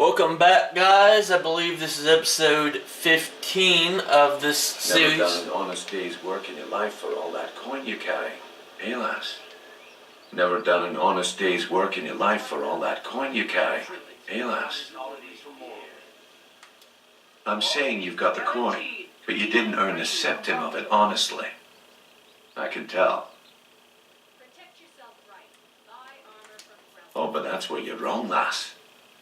Welcome back, guys. I believe this is episode 15 of this series. Never done an honest day's work in your life for all that coin you carry, eh, lass? Never done an honest day's work in your life for all that coin you carry, eh, lass? I'm saying you've got the coin, but you didn't earn a septim of it honestly. I can tell. Oh, but that's where you're wrong, lass.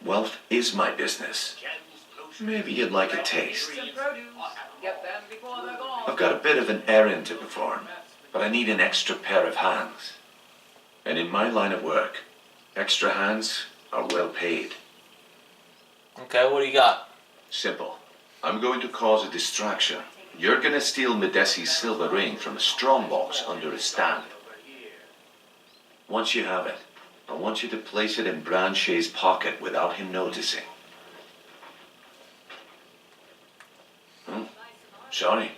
Wealth is my business. Maybe you'd like a taste. I've got a bit of an errand to perform, but I need an extra pair of hands. And in my line of work, extra hands are well paid. Okay, what do you got? Simple. I'm going to cause a distraction. You're going to steal Medesi's silver ring from a strongbox under a stamp. Once you have it, I want you to place it in Branche's pocket without him noticing. Sorry.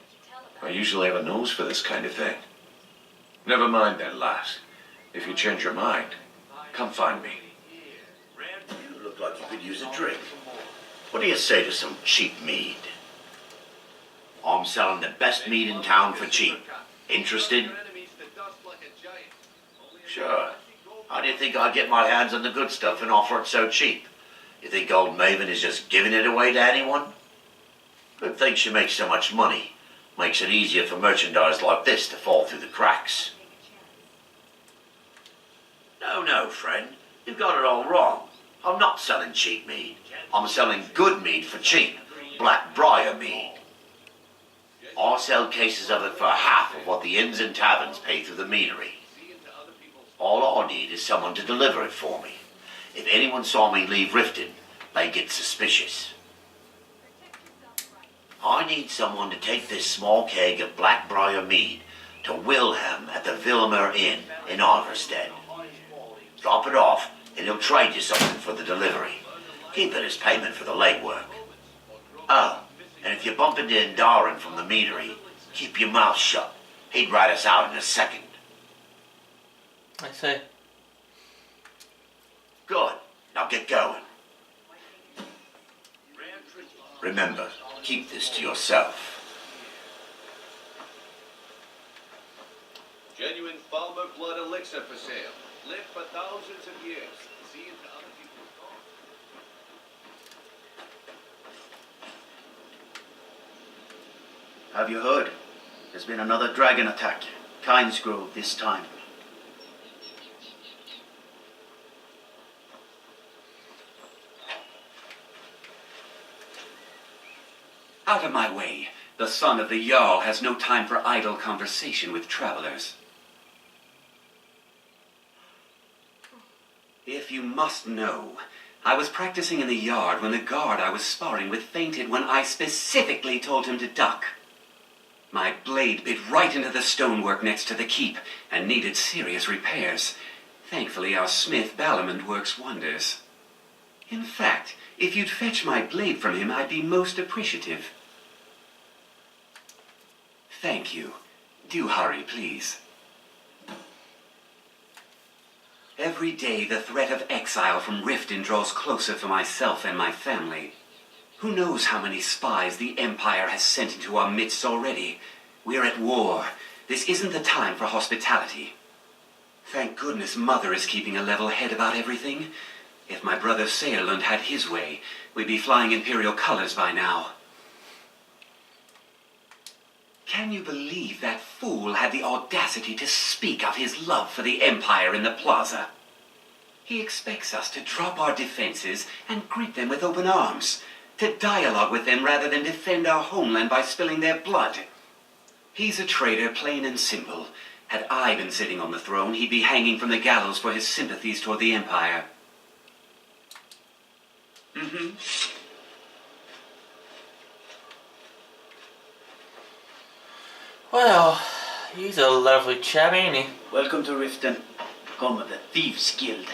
I usually have a nose for this kind of thing. Never mind then, lass. If you change your mind, come find me. You look like you could use a drink. What do you say to some cheap mead? I'm selling the best mead in town for cheap. Interested? Sure. How do you think I'd get my hands on the good stuff and offer it so cheap? You think old Maven is just giving it away to anyone? Good thing she makes so much money. Makes it easier for merchandise like this to fall through the cracks. No, friend. You've got it all wrong. I'm not selling cheap mead. I'm selling good mead for cheap. Black Briar mead. I'll sell cases of it for half of what the inns and taverns pay through the meadery. All I need is someone to deliver it for me. If anyone saw me leave Riften, they'd get suspicious. I need someone to take this small keg of Blackbriar mead to Wilhelm at the Vilmer Inn in Arverstead. Drop it off, and he'll trade you something for the delivery. Keep it as payment for the legwork. Oh, and if you bump into Indaren from the meadery, keep your mouth shut. He'd rat us out in a second. I say. Good. Now get going. Remember, keep this to yourself. Genuine Falmer blood elixir for sale. Live for thousands of years. See into other people's thoughts. Have you heard? There's been another dragon attack. Kynes Grove this time. Out of my way. The son of the Jarl has no time for idle conversation with travelers. If you must know, I was practicing in the yard when the guard I was sparring with fainted when I specifically told him to duck. My blade bit right into the stonework next to the keep and needed serious repairs. Thankfully, our smith Balamond works wonders. In fact, if you'd fetch my blade from him, I'd be most appreciative. Thank you. Do hurry, please. Every day the threat of exile from Riften draws closer for myself and my family. Who knows how many spies the Empire has sent into our midst already? We're at war. This isn't the time for hospitality. Thank goodness Mother is keeping a level head about everything. If my brother Saerlund had his way, we'd be flying Imperial colors by now. Can you believe that fool had the audacity to speak of his love for the Empire in the plaza? He expects us to drop our defenses and greet them with open arms, to dialogue with them rather than defend our homeland by spilling their blood. He's a traitor, plain and simple. Had I been sitting on the throne, he'd be hanging from the gallows for his sympathies toward the Empire. Well, he's a lovely chap, ain't he? Welcome to Riften, home of the Thieves' Guild.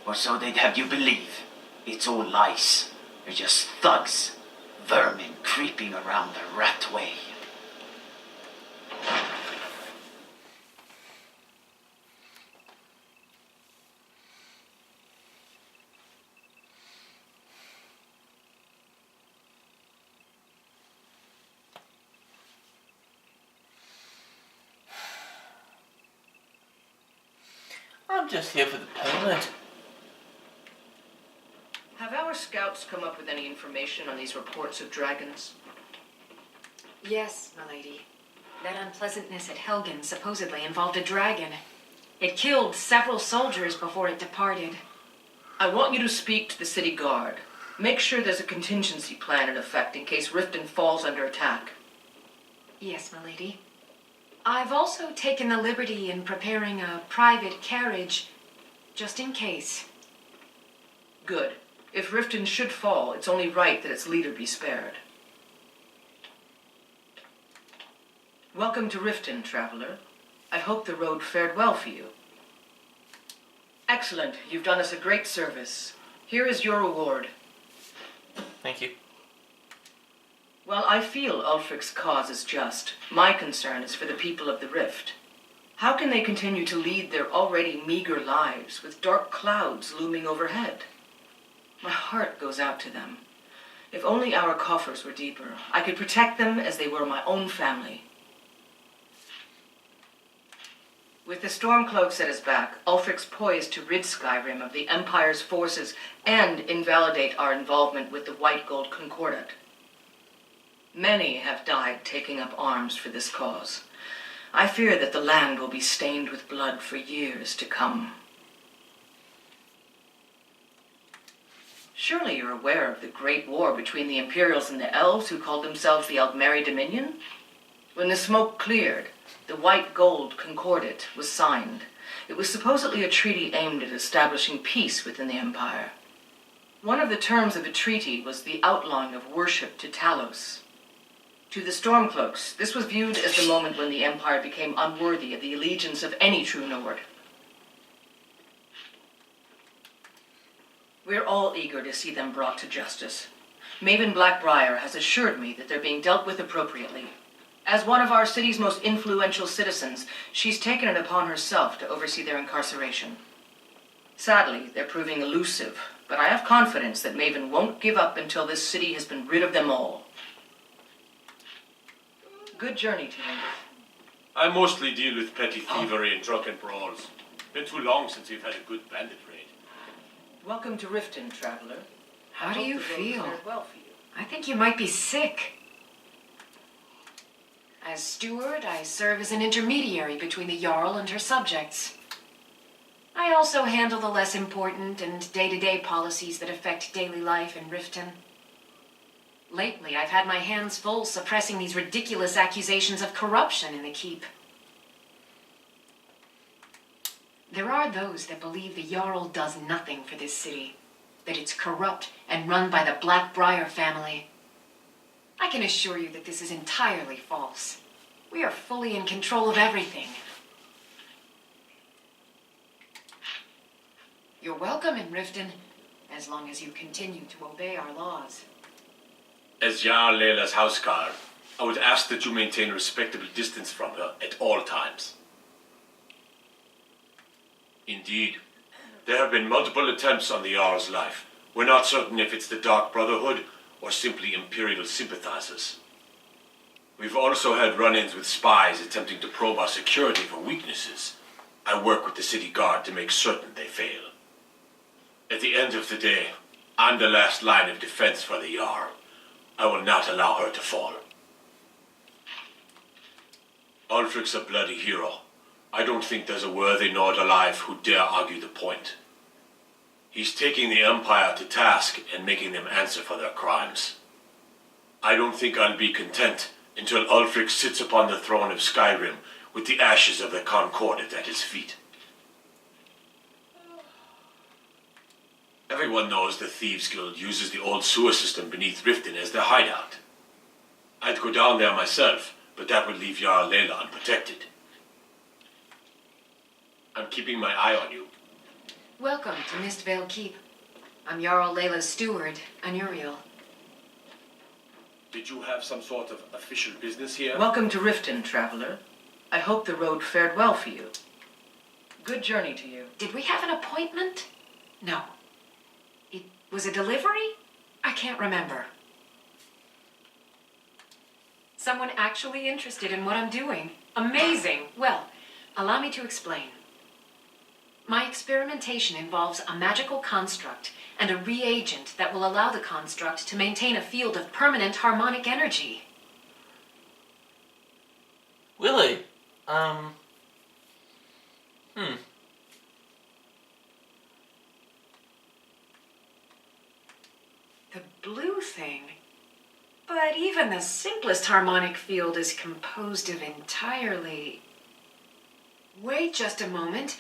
Or so they'd have you believe. It's all lies. They're just thugs. Vermin creeping around the rat way. I'm just here for the payment. Have our scouts come up with any information on these reports of dragons? Yes, milady. That unpleasantness at Helgen supposedly involved a dragon. It killed several soldiers before it departed. I want you to speak to the city guard. Make sure there's a contingency plan in effect in case Riften falls under attack. Yes, milady. I've also taken the liberty in preparing a private carriage, just in case. Good. If Riften should fall, it's only right that its leader be spared. Welcome to Riften, traveler. I hope the road fared well for you. Excellent. You've done us a great service. Here is your reward. Thank you. While I feel Ulfric's cause is just, my concern is for the people of the Rift. How can they continue to lead their already meager lives with dark clouds looming overhead? My heart goes out to them. If only our coffers were deeper, I could protect them as they were my own family. With the Stormcloaks at his back, Ulfric's poised to rid Skyrim of the Empire's forces and invalidate our involvement with the White Gold Concordat. Many have died taking up arms for this cause. I fear that the land will be stained with blood for years to come. Surely you're aware of the Great War between the Imperials and the Elves who called themselves the Aldmeri Dominion? When the smoke cleared, the White Gold Concordat was signed. It was supposedly a treaty aimed at establishing peace within the Empire. One of the terms of the treaty was the outlawing of worship to Talos. To the Stormcloaks, this was viewed as the moment when the Empire became unworthy of the allegiance of any true Nord. We're all eager to see them brought to justice. Maven Blackbriar has assured me that they're being dealt with appropriately. As one of our city's most influential citizens, she's taken it upon herself to oversee their incarceration. Sadly, they're proving elusive, but I have confidence that Maven won't give up until this city has been rid of them all. Good journey to you. I mostly deal with petty thievery and drunken brawls. Been too long since we've had a good bandit raid. Welcome to Riften, traveler. How do I hope you the road feel? fared well for you. I think you might be sick. As steward, I serve as an intermediary between the Jarl and her subjects. I also handle the less important and day-to-day policies that affect daily life in Riften. Lately, I've had my hands full suppressing these ridiculous accusations of corruption in the keep. There are those that believe the Jarl does nothing for this city, that it's corrupt and run by the Blackbriar family. I can assure you that this is entirely false. We are fully in control of everything. You're welcome in Riften, as long as you continue to obey our laws. As Jarl Leila's houseguard, I would ask that you maintain a respectable distance from her at all times. Indeed, there have been multiple attempts on the Jarl's life. We're not certain if it's the Dark Brotherhood or simply Imperial sympathizers. We've also had run-ins with spies attempting to probe our security for weaknesses. I work with the city guard to make certain they fail. At the end of the day, I'm the last line of defense for the Jarl. I will not allow her to fall. Ulfric's a bloody hero. I don't think there's a worthy Nord alive who dare argue the point. He's taking the Empire to task and making them answer for their crimes. I don't think I'll be content until Ulfric sits upon the throne of Skyrim with the ashes of the Concordat at his feet. Everyone knows the Thieves Guild uses the old sewer system beneath Riften as their hideout. I'd go down there myself, but that would leave Jarl Leila unprotected. I'm keeping my eye on you. Welcome to Mistvale Keep. I'm Jarl Leila's steward, Anuriel. Did you have some sort of official business here? Welcome to Riften, traveler. I hope the road fared well for you. Good journey to you. Did we have an appointment? No. It was a delivery? I can't remember. Someone actually interested in what I'm doing. Amazing. Well, allow me to explain. My experimentation involves a magical construct and a reagent that will allow the construct to maintain a field of permanent harmonic energy. Really? The blue thing? But even the simplest harmonic field is composed of entirely... Wait just a moment.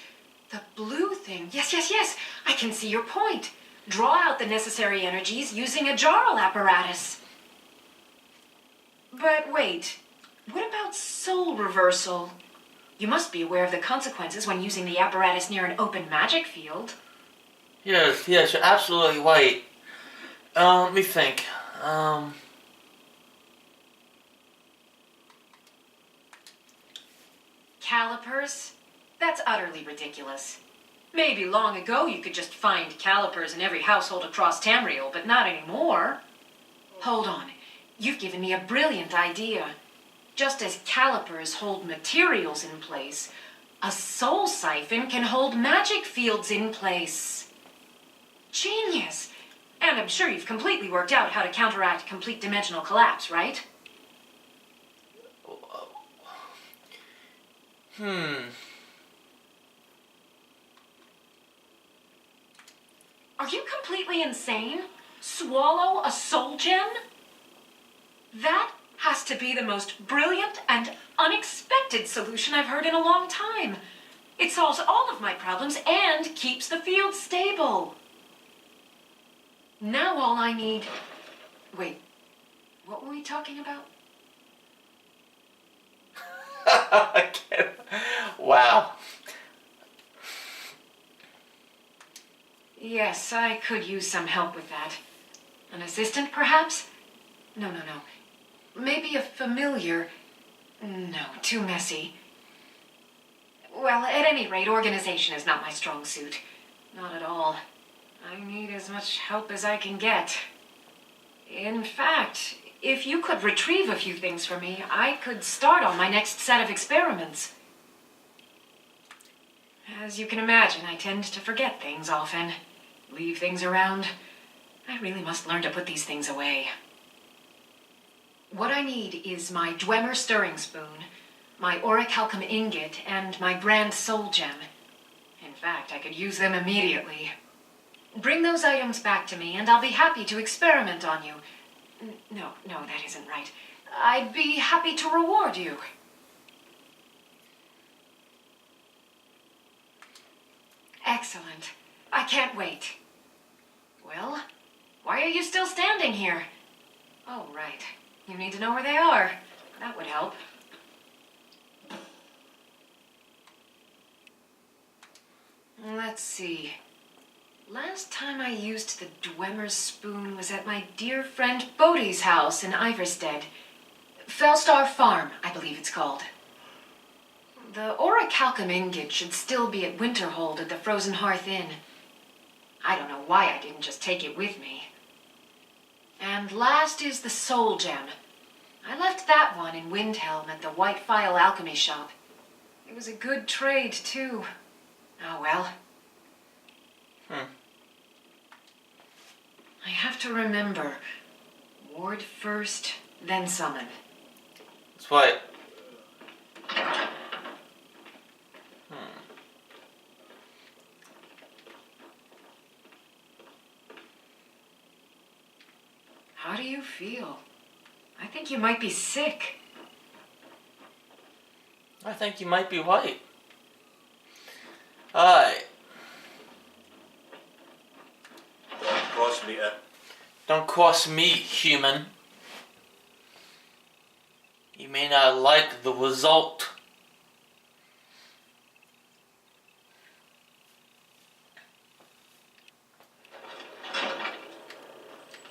The blue thing. Yes. I can see your point. Draw out the necessary energies using a Jarl apparatus. But wait. What about soul reversal? You must be aware of the consequences when using the apparatus near an open magic field. Yes, you're absolutely right. Let me think. Calipers? That's utterly ridiculous. Maybe long ago you could just find calipers in every household across Tamriel, but not anymore. Hold on. You've given me a brilliant idea. Just as calipers hold materials in place, a soul siphon can hold magic fields in place. Genius! And I'm sure you've completely worked out how to counteract complete dimensional collapse, right? Are you completely insane? Swallow a soul gem? That has to be the most brilliant and unexpected solution I've heard in a long time. It solves all of my problems and keeps the field stable. Now all I need... Wait, what were we talking about? Wow. Yes, I could use some help with that. An assistant, perhaps? No. Maybe a familiar. No, too messy. Well, at any rate, organization is not my strong suit. Not at all. I need as much help as I can get. In fact, if you could retrieve a few things for me, I could start on my next set of experiments. As you can imagine, I tend to forget things often. Leave things around. I really must learn to put these things away. What I need is my Dwemer stirring spoon, my orichalcum ingot, and my grand soul gem. In fact, I could use them immediately. Bring those items back to me, and I'll be happy to experiment on you. No, that isn't right. I'd be happy to reward you. Excellent. I can't wait. Well, why are you still standing here? Oh, right. You need to know where they are. That would help. Let's see. Last time I used the Dwemer's spoon was at my dear friend Bodhi's house in Iverstead. Fellstar Farm, I believe it's called. The orichalcum ingot should still be at Winterhold at the Frozen Hearth Inn. I don't know why I didn't just take it with me. And last is the soul gem. I left that one in Windhelm at the White Phial Alchemy Shop. It was a good trade, too. Oh, well. I have to remember. Ward first, then summon. That's right. How do you feel? I think you might be sick. I think you might be right. Alright. Don't cross me, Don't cross me, human. You may not like the result.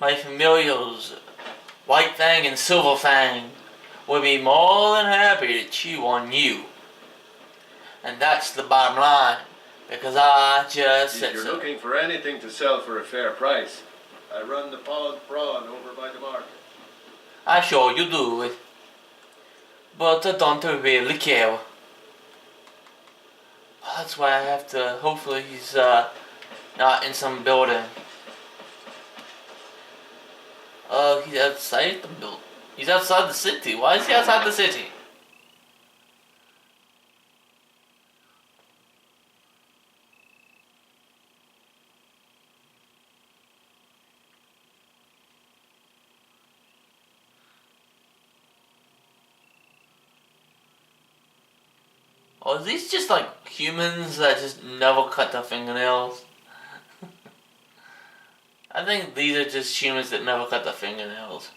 My familiars, White Fang and Silver Fang, would be more than happy to chew on you. And that's the bottom line, because I just If said you're so. looking for anything to sell for a fair price, I run the Pond Prawn over by the market. I'm sure you do it, but I don't really care. That's why I have to. Hopefully, he's not in some building. Oh, he's outside the building. He's outside the city. Why is he outside the city? Or are these just like humans that just never cut their fingernails? I think these are just humans that never cut their fingernails.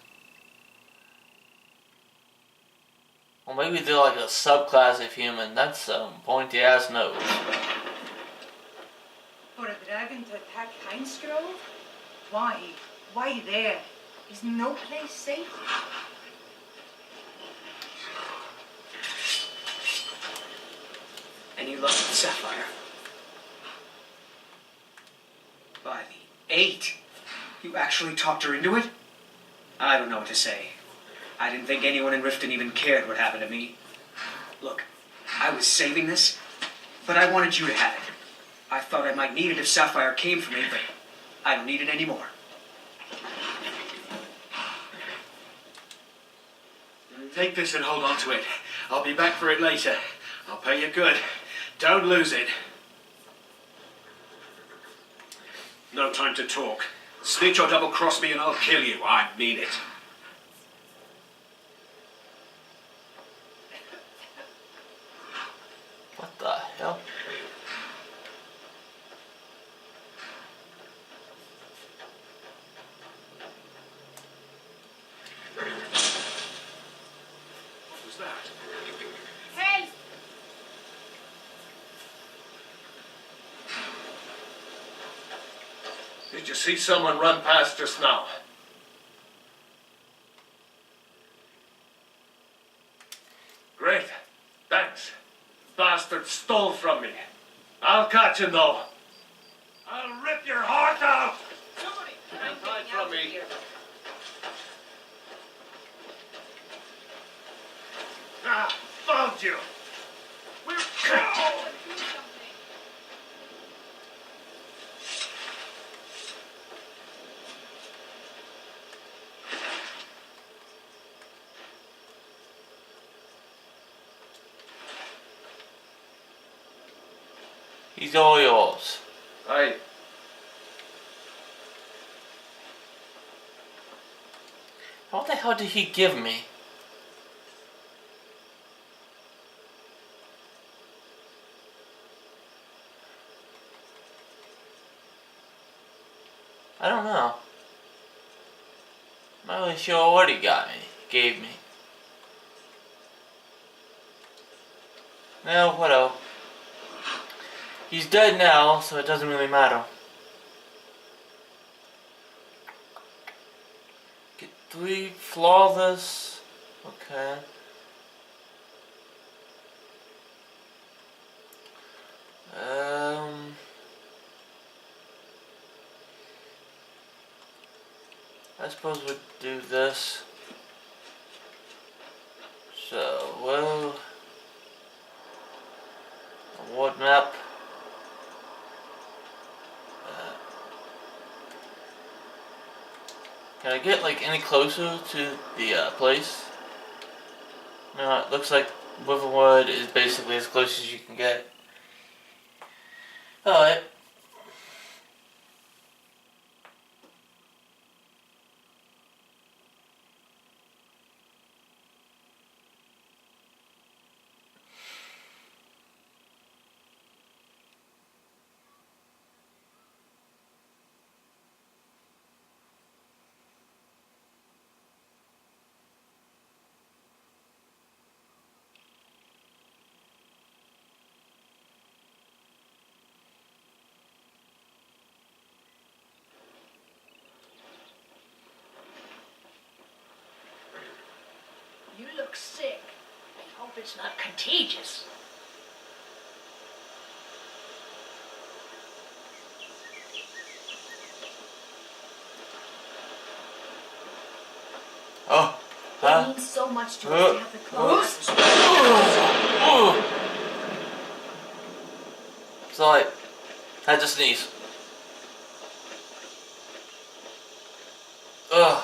Or maybe they're like a subclass of human. That's some pointy ass nose. For a dragon to attack Heinz Grove? Why? Why there? Is no place safe? Any luck with Sapphire? By the 8. You actually talked her into it? I don't know what to say. I didn't think anyone in Riften even cared what happened to me. Look, I was saving this, but I wanted you to have it. I thought I might need it if Sapphire came for me, but I don't need it anymore. Take this and hold on to it. I'll be back for it later. I'll pay you good. Don't lose it. No time to talk. Snitch or double-cross me and I'll kill you. I mean it. What the hell? What was that? Hey! Did you see someone run past us now? Great. Thanks. Bastard stole from me. I'll catch him though. I'll rip your heart out! Somebody! Hide from me. Ah, found you! We're... He's all yours. Aye. What the hell did he give me? I don't know. I'm not really sure what he gave me. No, whatever. He's dead now, so it doesn't really matter. Get 3 flawless. Okay. I suppose we'd do this. So, well, award map. Can I get like any closer to the place? No, it looks like Riverwood is basically as close as you can get. Alright. You look sick. I hope it's not contagious. Oh. It means so much to us to have the clothes. Sorry. Had to sneeze. Ugh.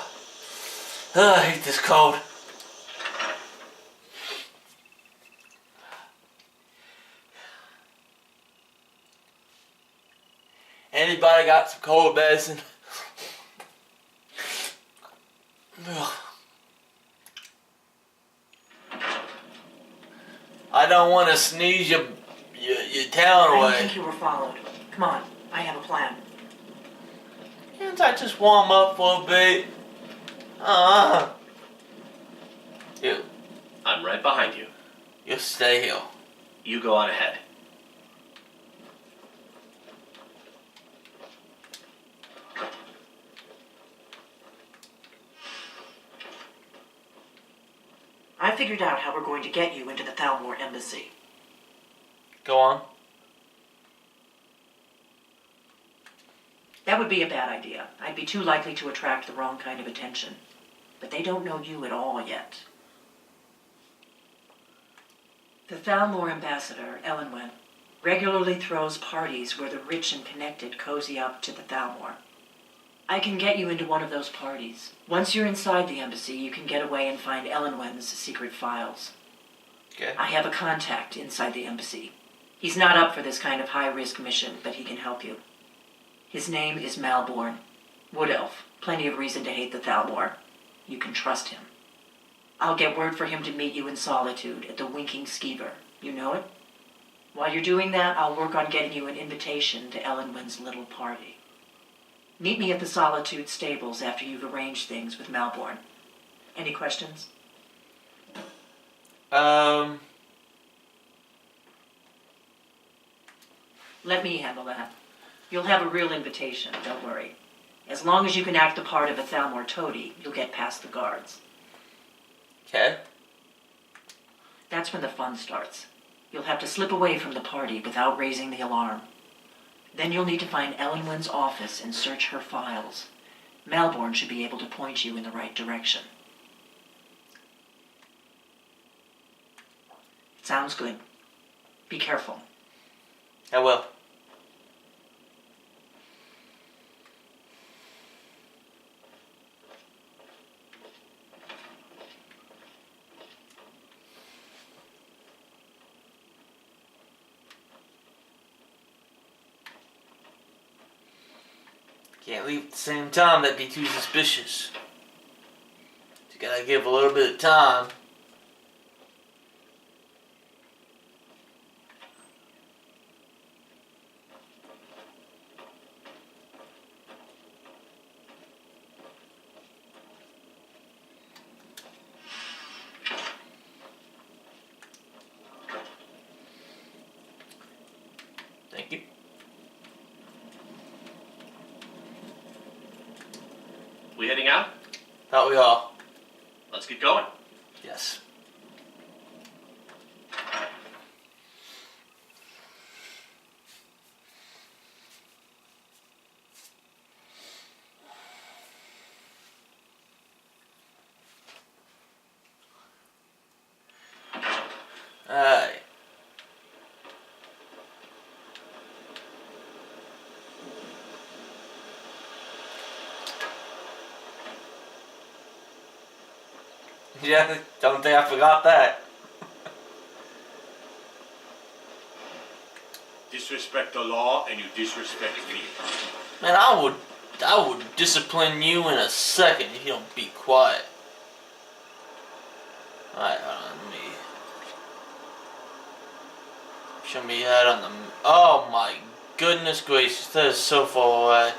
Ugh, I hate this cold. Anybody got some cold medicine? Ugh. I don't want to sneeze your town I don't away. think you were followed. Come on, I have a plan. Can't I just warm up for a bit? You. I'm right behind you. You stay here. You go on ahead. I figured out how we're going to get you into the Thalmor embassy. Go on. That would be a bad idea. I'd be too likely to attract the wrong kind of attention. But they don't know you at all yet. The Thalmor ambassador, Elenwen, regularly throws parties where the rich and connected cozy up to the Thalmor. I can get you into one of those parties. Once you're inside the embassy, you can get away and find Elenwen's secret files. Okay. I have a contact inside the embassy. He's not up for this kind of high-risk mission, but he can help you. His name is Malborn. Wood Elf. Plenty of reason to hate the Thalmor. You can trust him. I'll get word for him to meet you in Solitude at the Winking Skeever. You know it? While you're doing that, I'll work on getting you an invitation to Elenwen's little party. Meet me at the Solitude stables after you've arranged things with Malborn. Any questions? Let me handle that. You'll have a real invitation, don't worry. As long as you can act the part of a Thalmor toady, you'll get past the guards. Okay. That's when the fun starts. You'll have to slip away from the party without raising the alarm. Then you'll need to find Elenwen's office and search her files. Malborn should be able to point you in the right direction. It sounds good. Be careful. I will. Can't leave at the same time, that'd be too suspicious. You gotta give a little bit of time. Thank you. We heading out? Thought we are. Let's get going. Yes. Alright. Yeah, don't think I forgot that. Disrespect the law and you disrespect me. Man, I would discipline you in a second if you don't be quiet. Alright, hold on, let me show me that on the. Oh my goodness gracious, that is so far away.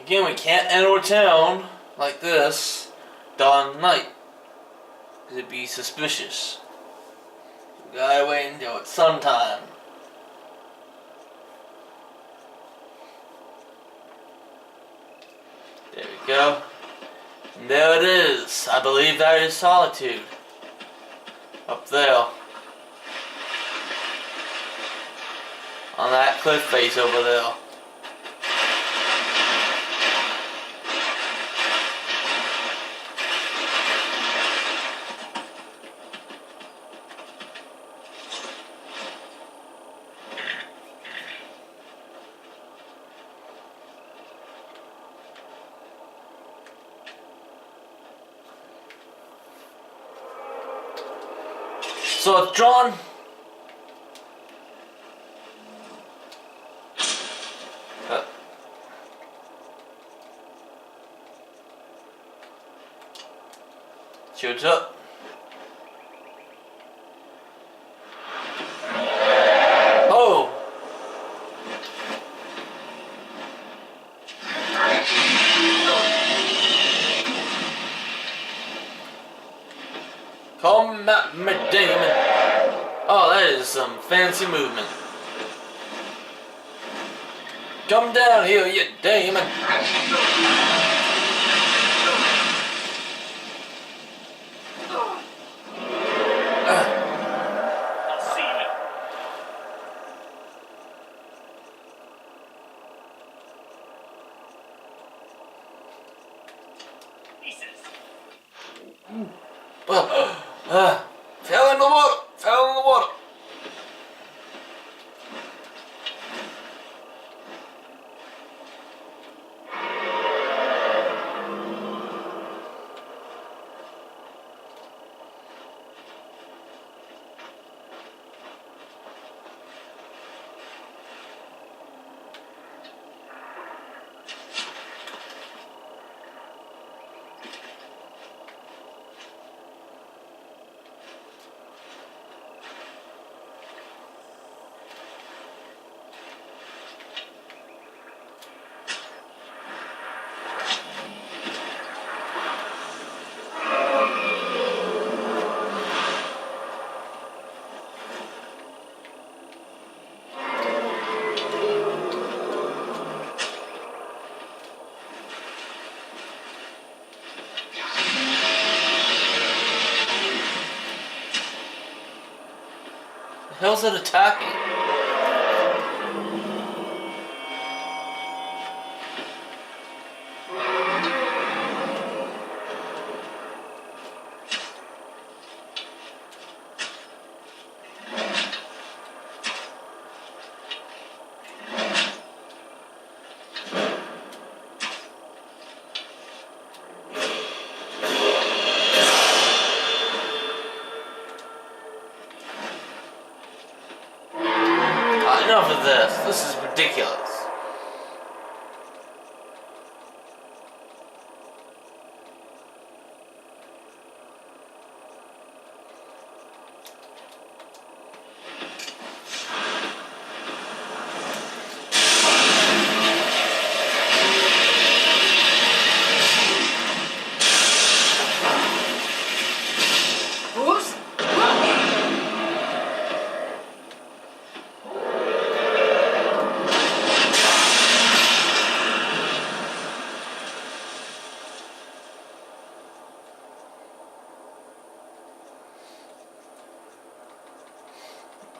Again, we can't enter a town like this dawn night, because it'd be suspicious. We gotta wait until it's sometime. There we go. And there it is. I believe that is Solitude. Up there. On that cliff face over there. So it's John. Shoots up. Oh. Come at me, demon. Oh, that is some fancy movement. Come down here, you demon. Fell in the water. Fell in the water. The hell's it attacking? Enough of this. This is ridiculous.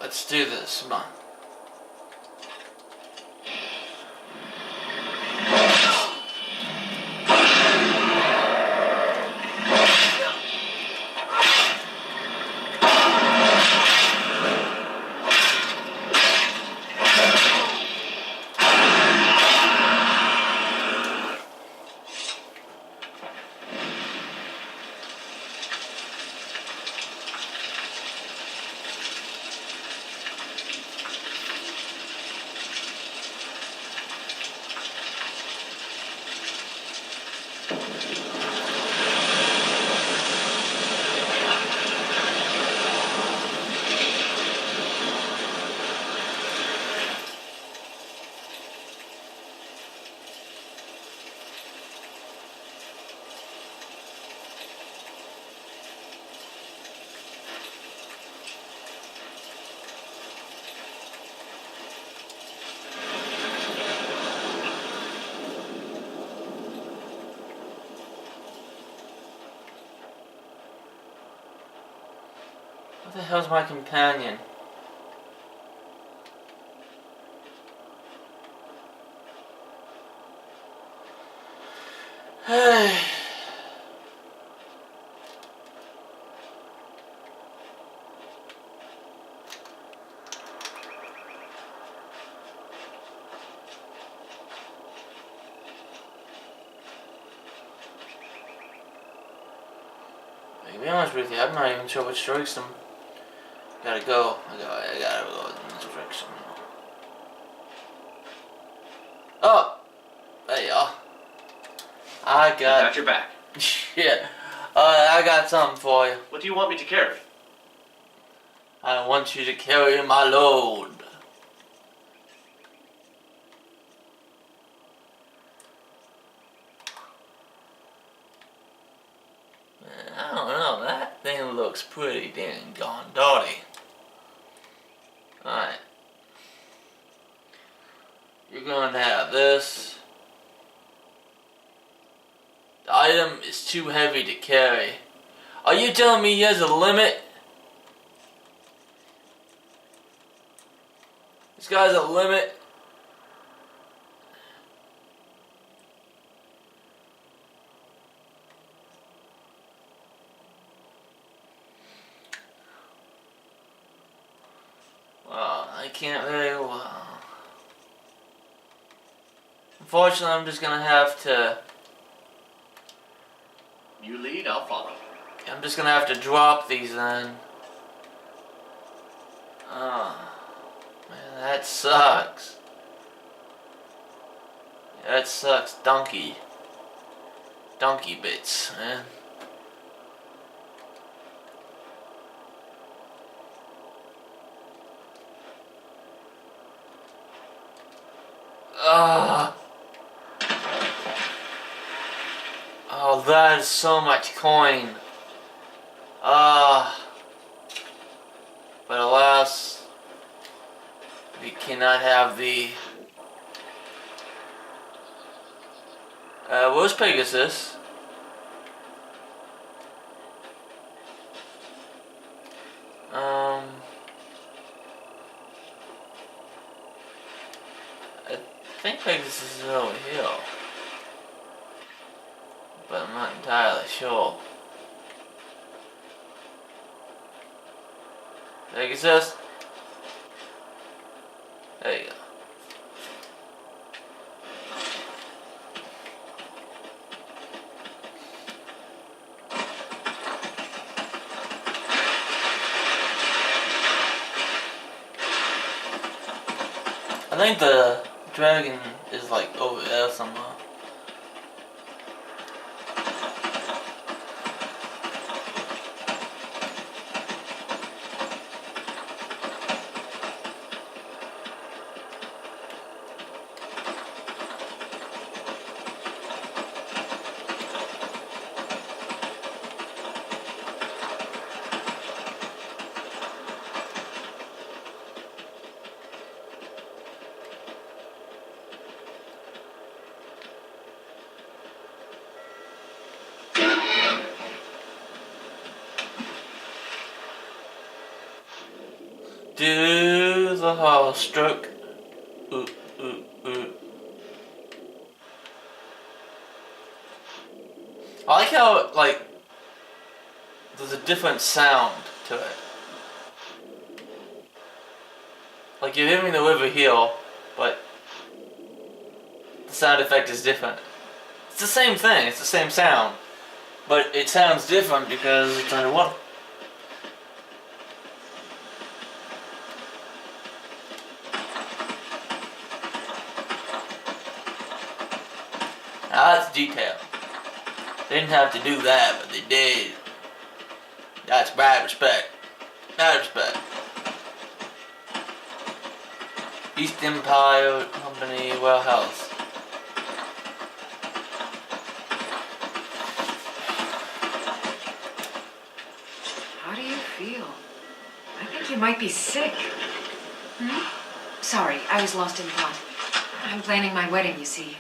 Let's do this, come on. the hell's my companion? Hey. To be honest with you, I'm not even sure which direction. Gotta go. I gotta go in this direction. Oh! There you are. I got your back. Yeah. I got something for you. What do you want me to carry? I want you to carry my load. I don't know, that thing looks pretty dang gone dirty. Alright. You're going to have this. The item is too heavy to carry. Are you telling me he has a limit? This guy's a limit? Well, I can't very well. Unfortunately, I'm just gonna have to... You lead, I'll follow. I'm just gonna have to drop these then. Oh, man, that sucks. Yeah, that sucks, donkey. Donkey bits, man. Oh, that is so much coin. But alas, we cannot have the... where's Pegasus? I think Pegasus is over here. But I'm not entirely sure. Pegasus? There you go. I think the dragon is like over there somewhere. Do the hollow stroke. Ooh, ooh, ooh. I like how, like, there's a different sound to it. Like, you're hearing the river here, but the sound effect is different. It's the same thing, it's the same sound, but it sounds different because it's underwater. Now that's detail. They didn't have to do that, but they did. That's bad respect. Bad respect. East Empire Company Warehouse. How do you feel? I think you might be sick. Sorry, I was lost in thought. I'm planning my wedding, you see.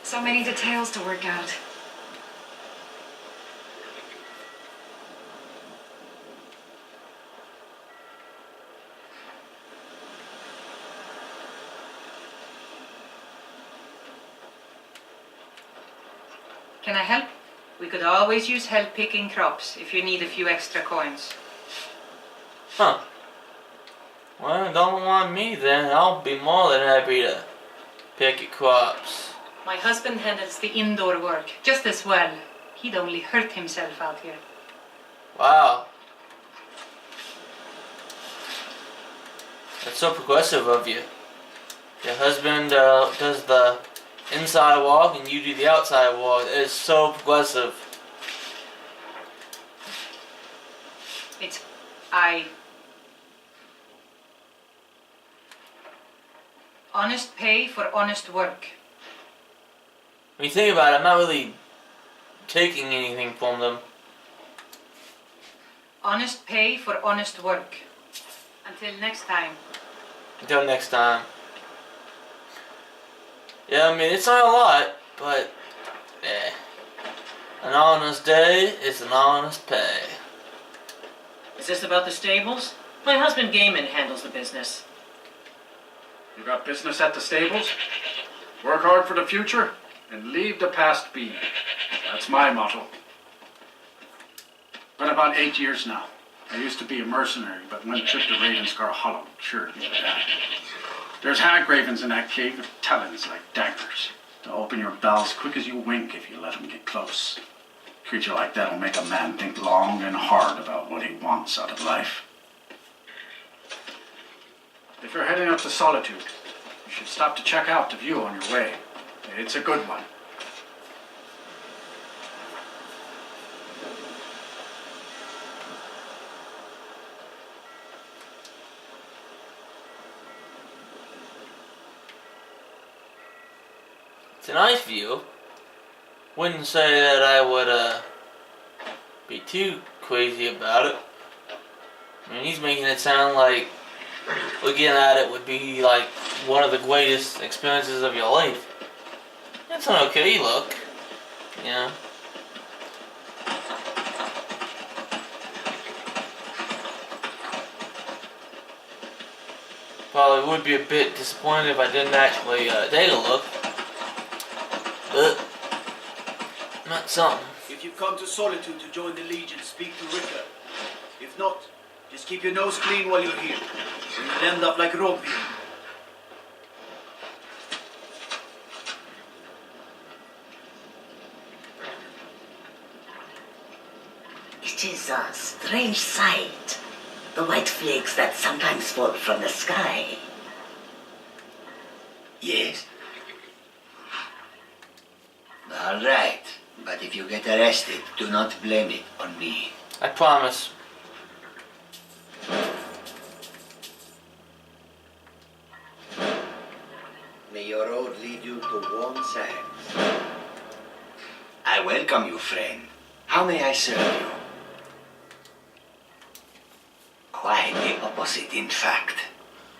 So many details to work out. Can I help? We could always use help picking crops if you need a few extra coins. Huh. Well, don't want me then. I'll be more than happy to pick your crops. My husband handles the indoor work just as well. He'd only hurt himself out here. Wow. That's so progressive of you. Your husband does the inside walk and you do the outside walk. It's so progressive. Honest pay for honest work. When you think about it, I'm not really taking anything from them. Honest pay for honest work. Until next time. Until next time. Yeah, I mean, it's not a lot, but an honest day is an honest pay. Is this about the stables? My husband Gaiman handles the business. You got business at the stables? Work hard for the future and leave the past be. That's my motto. Been about 8 years now. I used to be a mercenary, but went trip to Ravenscar Hollow. Sure, you know that. There's hag ravens in that cave with talons like daggers. They'll open your bowels quick as you wink if you let them get close. A creature like that'll make a man think long and hard about what he wants out of life. If you're heading up to Solitude, you should stop to check out the view on your way. It's a good one. It's a nice view. Wouldn't say that I would be too crazy about it. I mean, he's making it sound like looking at it would be like one of the greatest experiences of your life. It's an okay look, you know. Probably would be a bit disappointed if I didn't actually take a look. But not something. If you come to Solitude to join the Legion, speak to Ricker. If not, just keep your nose clean while you're here. Or you'll end up like Robbie. It is a strange sight. The white flakes that sometimes fall from the sky. Yes? All right. But if you get arrested, do not blame it on me. I promise. May your road lead you to warm sands. I welcome you, friend. How may I serve you? Quite the opposite, in fact.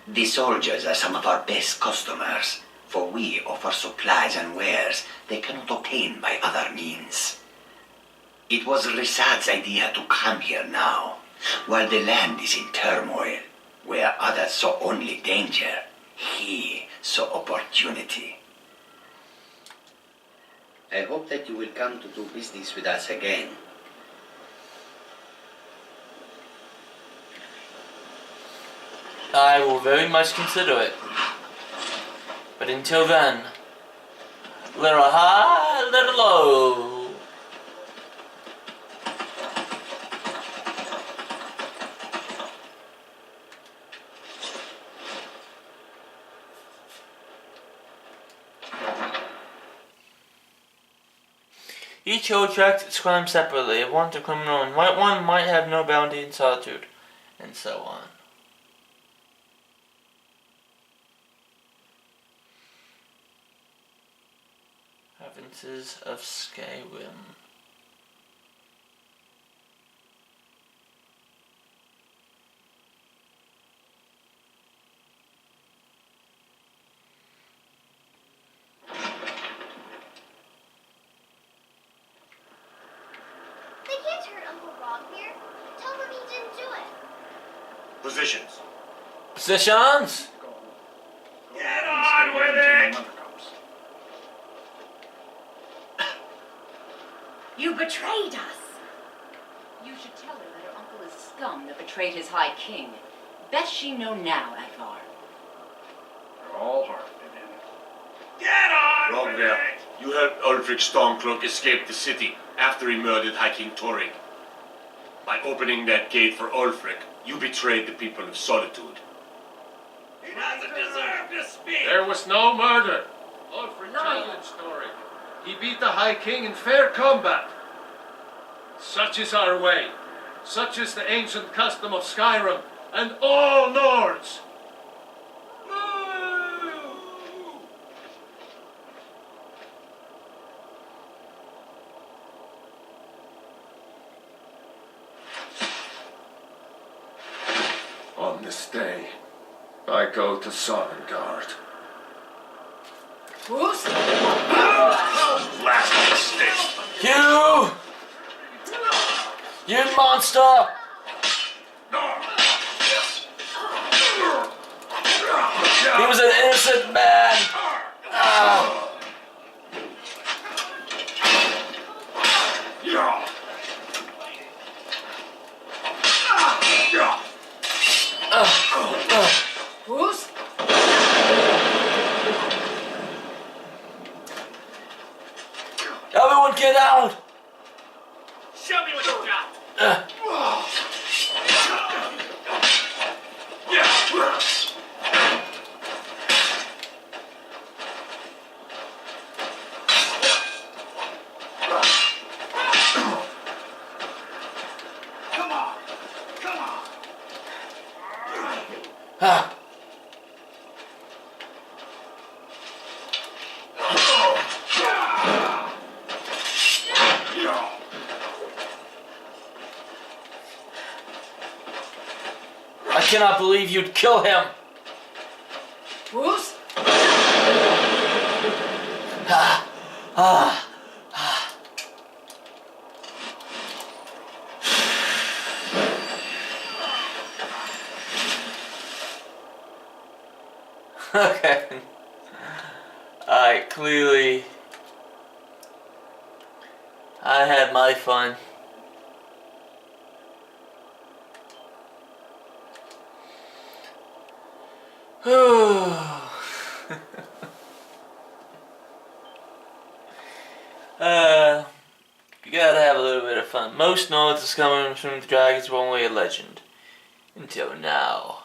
The soldiers are some of our best customers, for we offer supplies and wares they cannot obtain by other means. It was Risad's idea to come here now, while the land is in turmoil, where others saw only danger, he saw opportunity. I hope that you will come to do business with us again. I will very much consider it. But until then, little high, little low. Each hill tracks its crime separately. If one's a criminal and white one might have no bounty in Solitude, and so on. Provinces of Skyrim. They can't hurt Uncle Rob here. Tell them he didn't do it. Positions. Positions? Get on with it! betrayed us. You should tell her that her uncle is scum that betrayed his high king. Best she know now, Advar. They're all hard in him. Get on! Wrong there. You helped Ulfric Stormcloak escape the city after he murdered High King Torrig. By opening that gate for Ulfric, you betrayed the people of Solitude. He doesn't deserve to speak. There was no murder. Ulfric challenged Torrig. He beat the High King in fair combat. Such is our way. Such is the ancient custom of Skyrim and all Nords. On this day, I go to Sovngarde. Who's? Last mistake. You! You monster! He was an innocent man! Ah. Who's? Everyone get out! Show me what you got. Come on! Come on! Ah. I cannot believe you'd kill him! Who's? Ah. Ah. Okay. Alright, clearly I had my fun. You gotta have a little bit of fun. Most know it's coming from the dragons were only a legend. Until now.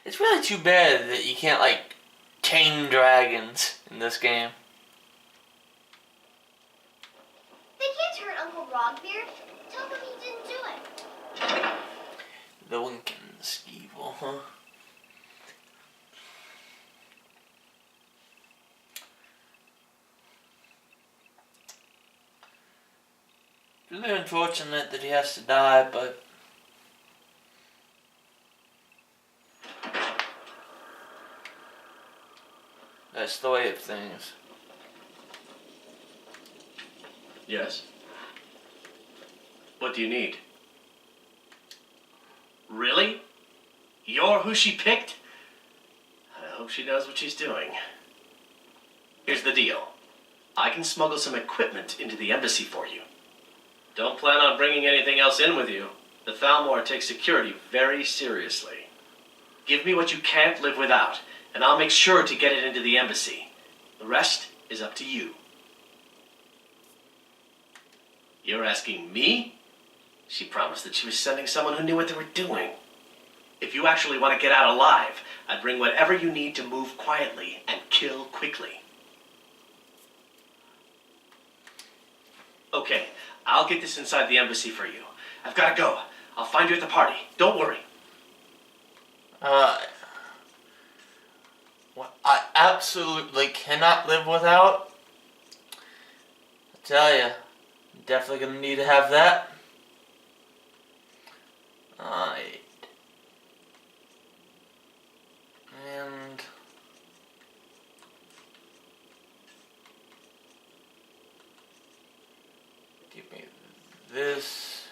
It's really too bad that you can't, like, tame dragons in this game. They can't hurt Uncle Rogbeard. Tell them he didn't do it. The Winkins evil, huh? It's really unfortunate that he has to die, but that's the way of things. Yes? What do you need? Really? You're who she picked? I hope she knows what she's doing. Here's the deal. I can smuggle some equipment into the embassy for you. Don't plan on bringing anything else in with you. The Thalmor takes security very seriously. Give me what you can't live without, and I'll make sure to get it into the embassy. The rest is up to you. You're asking me? She promised that she was sending someone who knew what they were doing. If you actually want to get out alive, I'd bring whatever you need to move quietly and kill quickly. Okay, I'll get this inside the embassy for you. I've got to go. I'll find you at the party. Don't worry. What I absolutely cannot live without, I tell ya, definitely gonna need to have that. Alright. And give me this.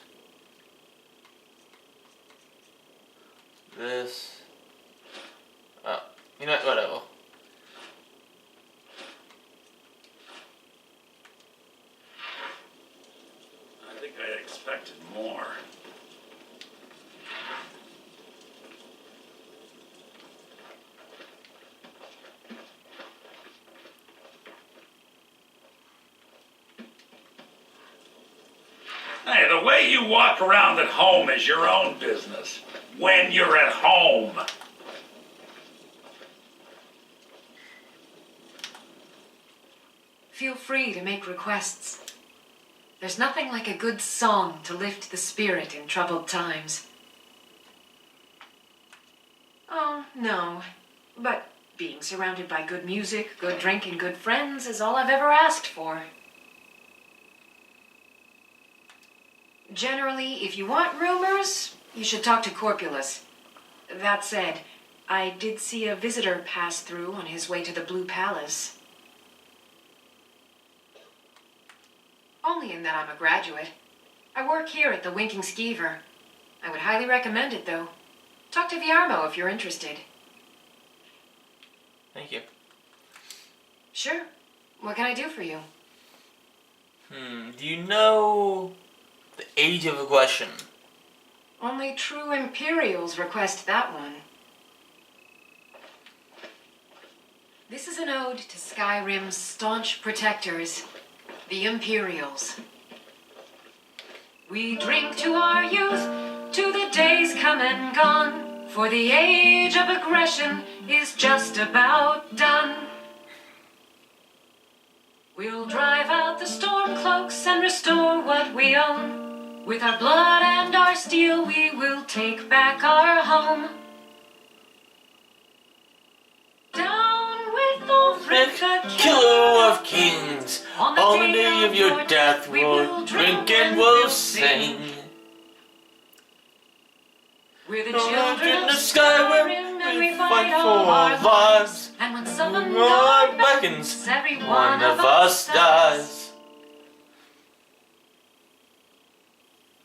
This. expected more. Hey, the way you walk around at home is your own business. When you're at home. Feel free to make requests. There's nothing like a good song to lift the spirit in troubled times. Oh, no. But being surrounded by good music, good drink, and good friends is all I've ever asked for. Generally, if you want rumors, you should talk to Corpulus. That said, I did see a visitor pass through on his way to the Blue Palace. Only in that I'm a graduate. I work here at the Winking Skeever. I would highly recommend it, though. Talk to Viarmo if you're interested. Thank you. Sure. What can I do for you? Do you know the age of aggression? Only true Imperials request that one. This is an ode to Skyrim's staunch protectors, the Imperials. We drink to our youth, to the days come and gone, for the age of aggression is just about done. We'll drive out the storm cloaks and restore what we own. With our blood and our steel, we will take back our home. Down with Ulfric, the Killer of kings, on the day of your death we'll drink and we'll sing. We're the children of Skyrim, and we fight for our lives. And when someone beckons, every one of us dies.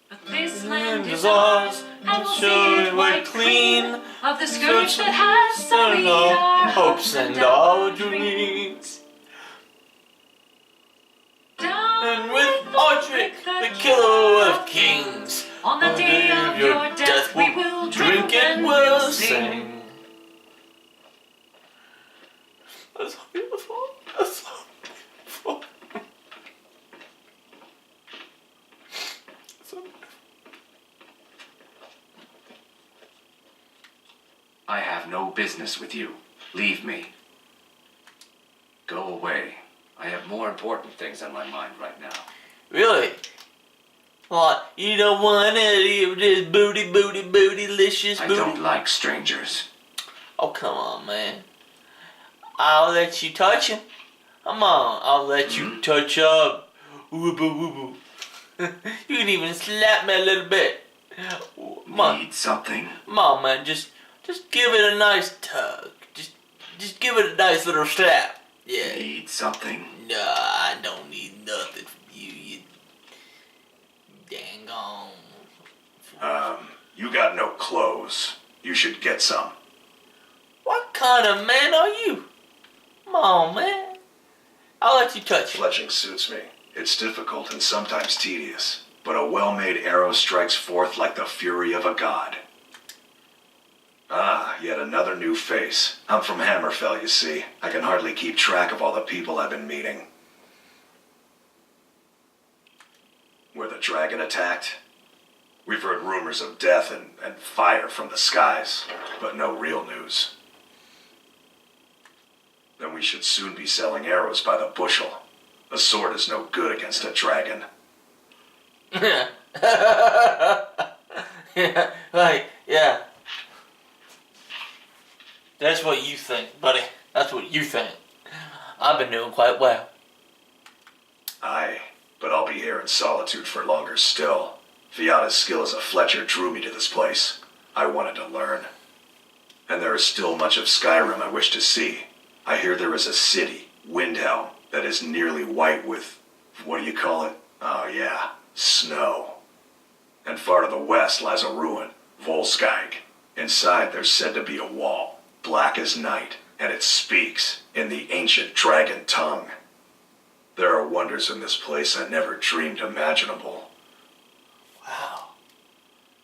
But this land Is is ours, and we'll see it we're white clean of the scourge that has Turn sullied our our hopes and our dreams. And with Audric, the killer of kings, on the day of your death we will drink and we'll sing. That's beautiful. That's so beautiful. So beautiful. I have no business with you. Leave me. Go away. I have more important things on my mind right now. Really? What? You don't want any of this bootylicious I booty? don't like strangers. Oh, come on, man. I'll let you touch him. Come on, I'll let you touch up. Woo-boo. You can even slap me a little bit. Come on. Need something? Come on, man. Just give it a nice tug. Just give it a nice little slap. Yeah. Need something? Nah, I don't need nothing from you, you dang on. You got no clothes. You should get some. What kind of man are you? Come on, man. I'll let you touch it. Fletching suits me. It's difficult and sometimes tedious, but a well-made arrow strikes forth like the fury of a god. Ah, yet another new face. I'm from Hammerfell, you see. I can hardly keep track of all the people I've been meeting. Where the dragon attacked? We've heard rumors of death and fire from the skies, but no real news. Then we should soon be selling arrows by the bushel. A sword is no good against a dragon. Yeah, right, yeah. That's what you think, buddy. That's what you think. I've been doing quite well. Aye, but I'll be here in solitude for longer still. Fiata's skill as a Fletcher drew me to this place. I wanted to learn. And there is still much of Skyrim I wish to see. I hear there is a city, Windhelm, that is nearly white with, what do you call it? Oh yeah, snow. And far to the west lies a ruin, Volskag. Inside there's said to be a wall, black as night, and it speaks in the ancient dragon tongue. There are wonders in this place I never dreamed imaginable. Wow.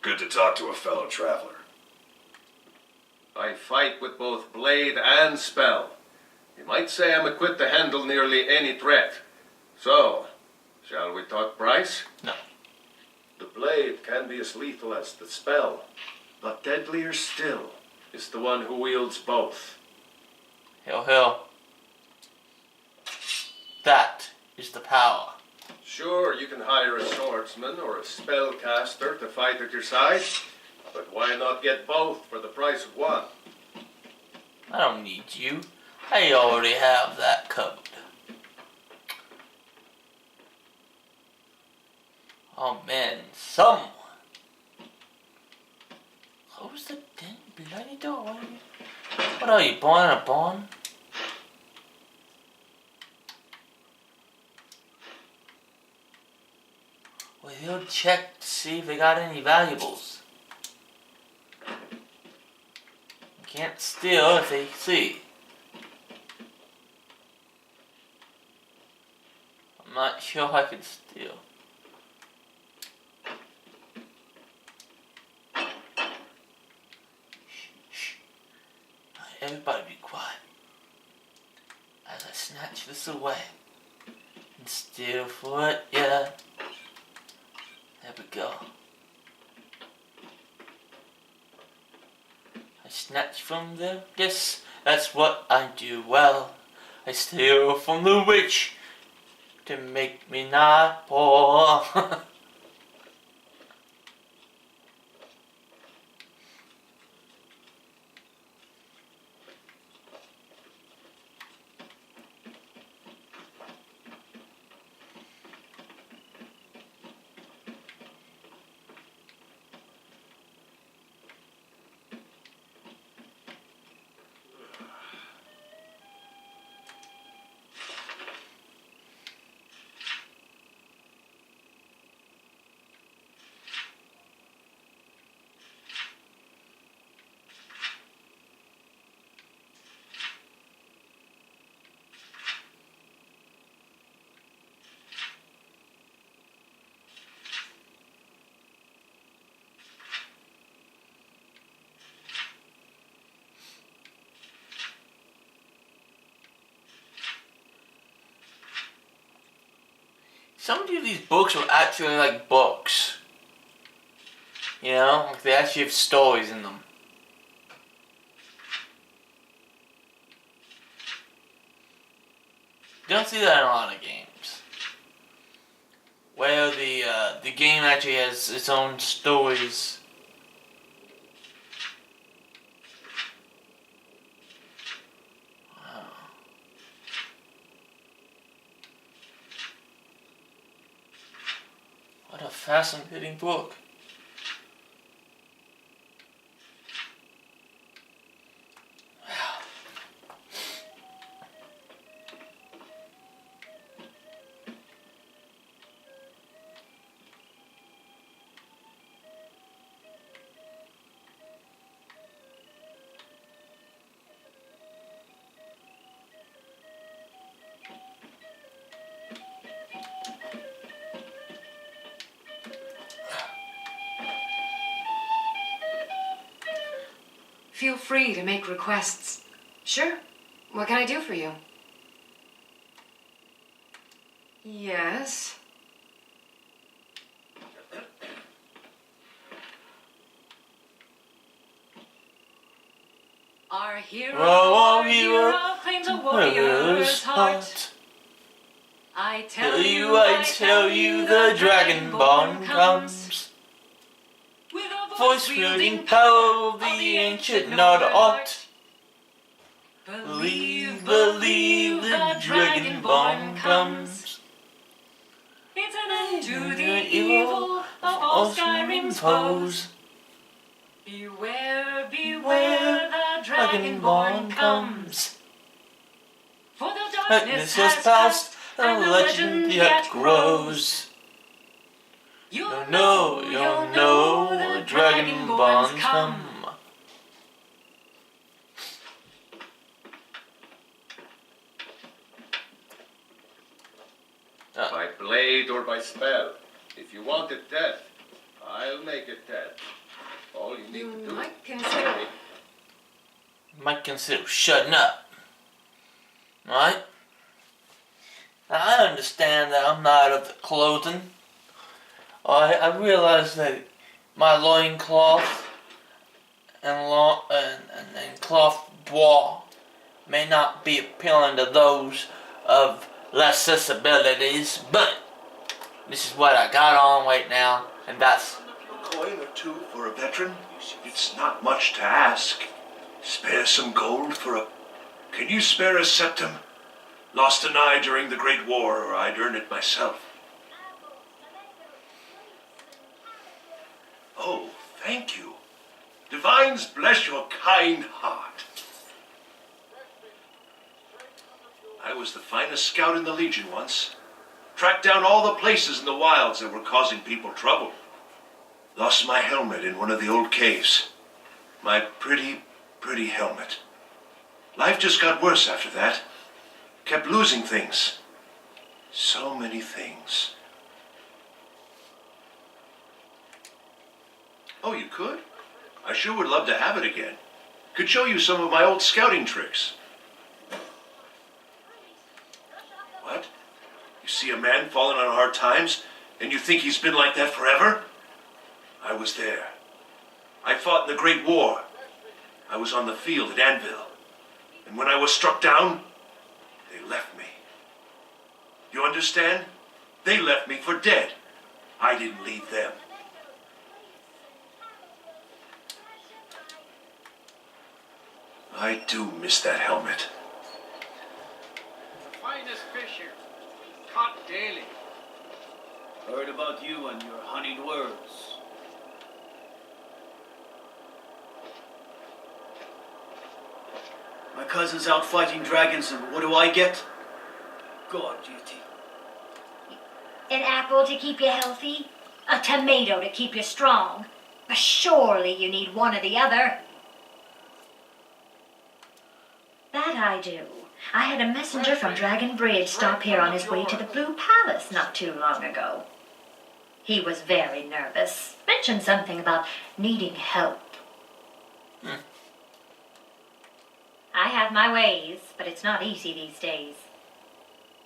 Good to talk to a fellow traveler. I fight with both blade and spell. You might say I'm equipped to handle nearly any threat. So, shall we talk price? No. The blade can be as lethal as the spell, but deadlier still is the one who wields both. Hell. That is the power. Sure, you can hire a swordsman or a spellcaster to fight at your side, but why not get both for the price of one? I don't need you. I already have that covered. Oh man, someone. Close the damn bloody door. What are you, born in a barn? Well, he'll check to see if they got any valuables. You can't steal if they see. I'm not sure I can steal. Shh. Everybody be quiet. As I snatch this away and steal for it, yeah. There we go. I snatch from them. Yes, that's what I do well. I steal from the rich to make me not poor. Some of these books are actually like books. You know, like they actually have stories in them. You don't see that in a lot of games. Where the game actually has its own stories. Wow. What a fascinating book. Feel free to make requests. Sure. What can I do for you? Yes. Our hero, our hero claims a warrior's heart. I tell you, the Dragonborn comes. With a Voice-wielding power of the ancient not aught. Believe, the Dragonborn comes. It's an end to the evil of all Skyrim's foes. Beware, beware, the Dragonborn comes. For the darkness has passed, and the legend yet grows. You'll know, the Dragonborns come. By blade or by spell. If you wanted death, I'll make it, Ted. All you need to do might consider. Might consider shutting up. Right? Now, I understand that I'm not of the clothing. I realize that my loincloth and cloth bois may not be appealing to those of less disabilities, but this is what I got on right now, and that's A coin or two for a veteran? It's not much to ask. Spare some gold for a... Can you spare a septim? Lost an eye during the Great War, or I'd earn it myself. Oh, thank you. Divines bless your kind heart. I was the finest scout in the Legion once. Tracked down all the places in the wilds that were causing people trouble. Lost my helmet in one of the old caves. My pretty, pretty helmet. Life just got worse after that. Kept losing things. So many things. Oh, you could? I sure would love to have it again. Could show you some of my old scouting tricks. What? You see a man falling on hard times, and you think he's been like that forever? I was there. I fought in the Great War. I was on the field at Anvil. And when I was struck down, they left me. You understand? They left me for dead. I didn't leave them. I do miss that helmet. The finest fish here. Caught daily. Heard about you and your honeyed words. My cousin's out fighting dragons, and what do I get? God duty. An apple to keep you healthy, a tomato to keep you strong. But surely you need one or the other. That I do. I had a messenger from Dragon Bridge stop here on his way to the Blue Palace not too long ago. He was very nervous. Mentioned something about needing help. I have my ways, but it's not easy these days.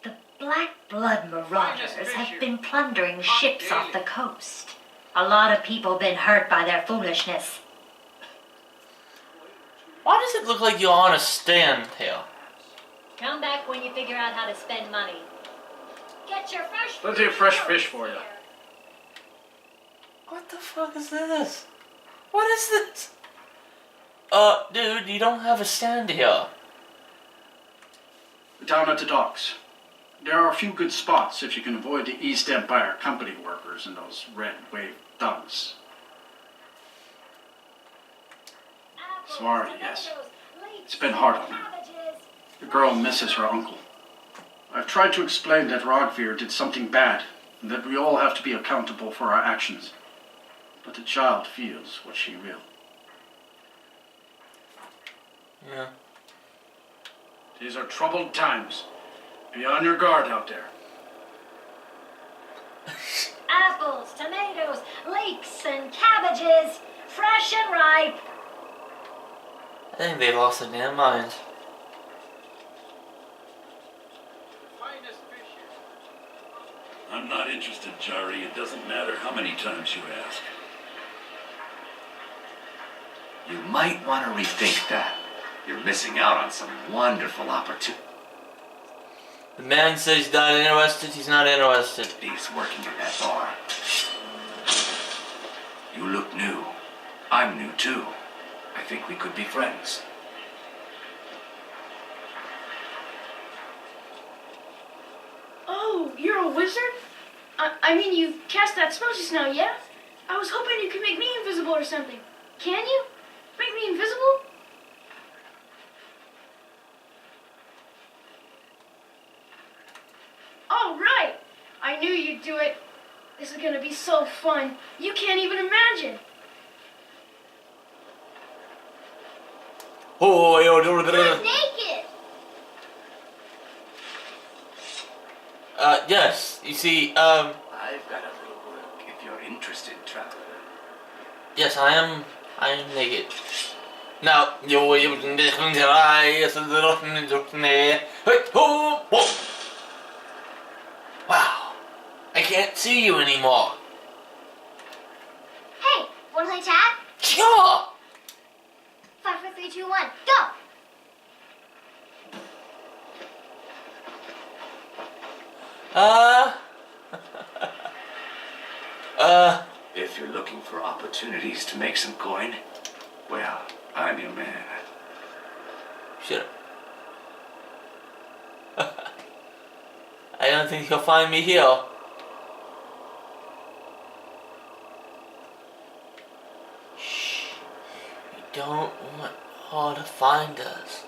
The Black Blood Marauders have been plundering ships off the coast. A lot of people been hurt by their foolishness. Why does it look like you're on a stand here? Come back when you figure out how to spend money. Get your fresh Plenty of fresh fish for you. What the fuck is this? What is this? Dude, you don't have a stand here. Down at the docks. There are a few good spots if you can avoid the East Empire company workers and those red wave thugs. Sorry, yes. It's been hard on her. The girl misses her uncle. I've tried to explain that Rogvir did something bad, and that we all have to be accountable for our actions. But the child feels what she will. Yeah. These are troubled times. Be on your guard out there. Apples, tomatoes, leeks, and cabbages, fresh and ripe. I think they lost their damn minds. I'm not interested, Jari. It doesn't matter how many times you ask. You might want to rethink that. You're missing out on some wonderful opportunities. The man says he's not interested, he's not interested. He's working at that bar. You look new. I'm new too. I think we could be friends. Oh, you're a wizard? I mean, you cast that spell just now, yeah? I was hoping you could make me invisible or something. Can you? Make me invisible? Oh, right! I knew you'd do it. This is gonna be so fun. You can't even imagine. Oh, Naked! yes. You see, I've got a little work if you're interested, traveler. Yes, I am. I am naked. Now, you will use different eyes and the wow. I can't see you anymore. Hey, wanna play tag? Sure. 5, 4, 3, 2, 1, go! If you're looking for opportunities to make some coin, well, I'm your man. Shut up. I don't think he'll find me here. Shh. We don't want her to find us.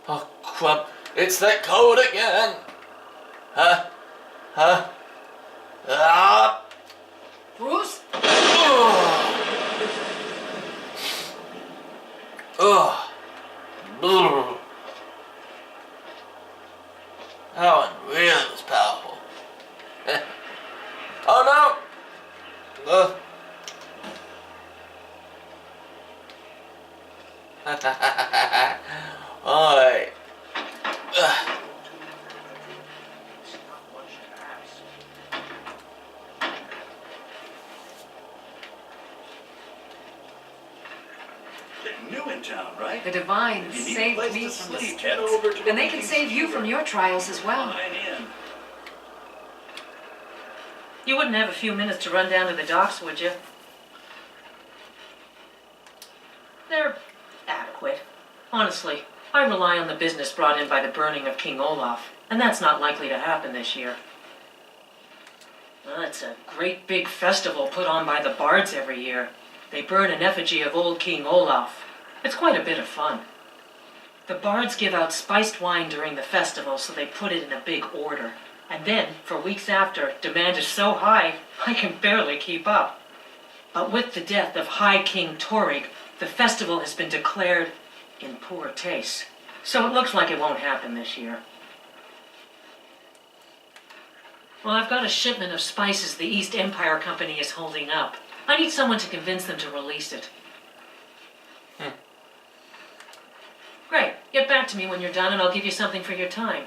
Oh crap, it's that code again! Huh? Ah! Bruce? Ugh. Brr. That one really was powerful. Oh no! Alright. New in town, right? The Divines If you need a saved place me to from the sleep, streets, head over to and they a can save you from your trials as well. Fine in. You wouldn't have a few minutes to run down to the docks, would you? They're adequate. Honestly, I rely on the business brought in by the burning of King Olaf, and that's not likely to happen this year. Well, it's a great big festival put on by the bards every year. They burn an effigy of old King Olaf. It's quite a bit of fun. The bards give out spiced wine during the festival, so they put it in a big order. And then, for weeks after, demand is so high, I can barely keep up. But with the death of High King Torig, the festival has been declared in poor taste. So it looks like it won't happen this year. Well, I've got a shipment of spices the East Empire Company is holding up. I need someone to convince them to release it. Great. Get back to me when you're done and I'll give you something for your time.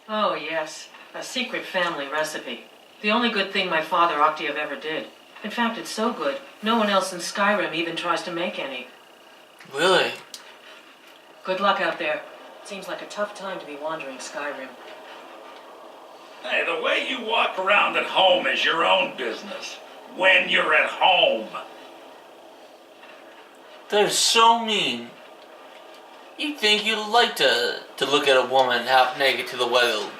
Oh, yes. A secret family recipe. The only good thing my father Octave ever did. In fact, it's so good, no one else in Skyrim even tries to make any. Really? Good luck out there. Seems like a tough time to be wandering Skyrim. Hey, the way you walk around at home is your own business. When you're at home. They're so mean. You'd think you'd like to look at a woman half naked to the world.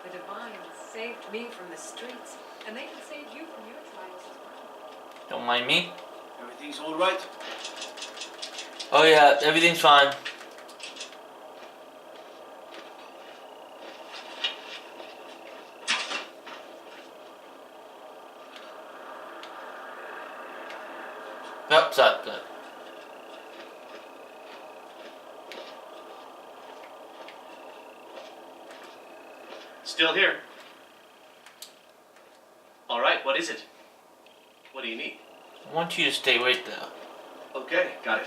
The Divines saved me from the streets, and they can save you from your trials as well. Don't mind me. Everything's all right? Oh yeah, everything's fine. Yep, so good. Still here. All right, what is it? What do you need? I want you to stay right there. Okay, got it.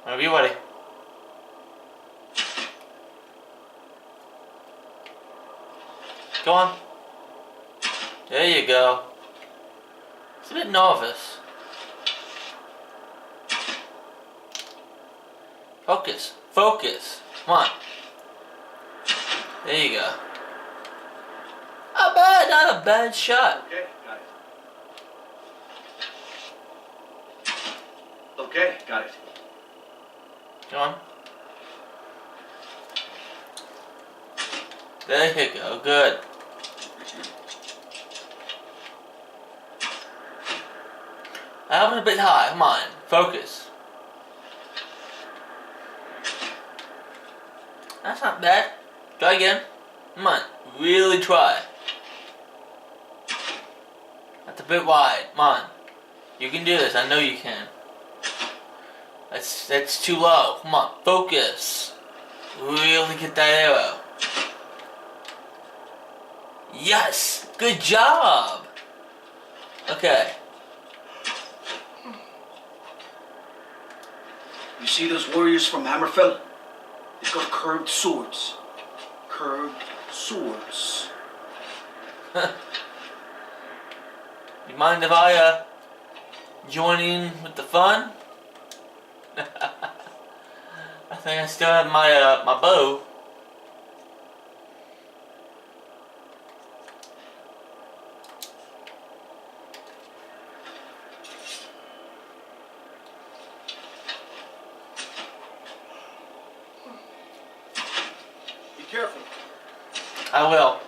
Whenever you're ready. Go on. There you go. It's a bit nervous. Focus. Focus. Come on. There you go. Not bad. Not a bad shot. Okay, got it. Okay, got it. Go on. There you go. Good. That was a bit high. Come on. Focus. That's not bad. Try again. Come on. Really try. That's a bit wide. Come on. You can do this. I know you can. That's too low. Come on. Focus. Really get that arrow. Yes! Good job! Okay. You see those warriors from Hammerfell? They've got curved swords. Curved swords. You mind if I join in with the fun? I think I still have my my bow. Be careful. I will.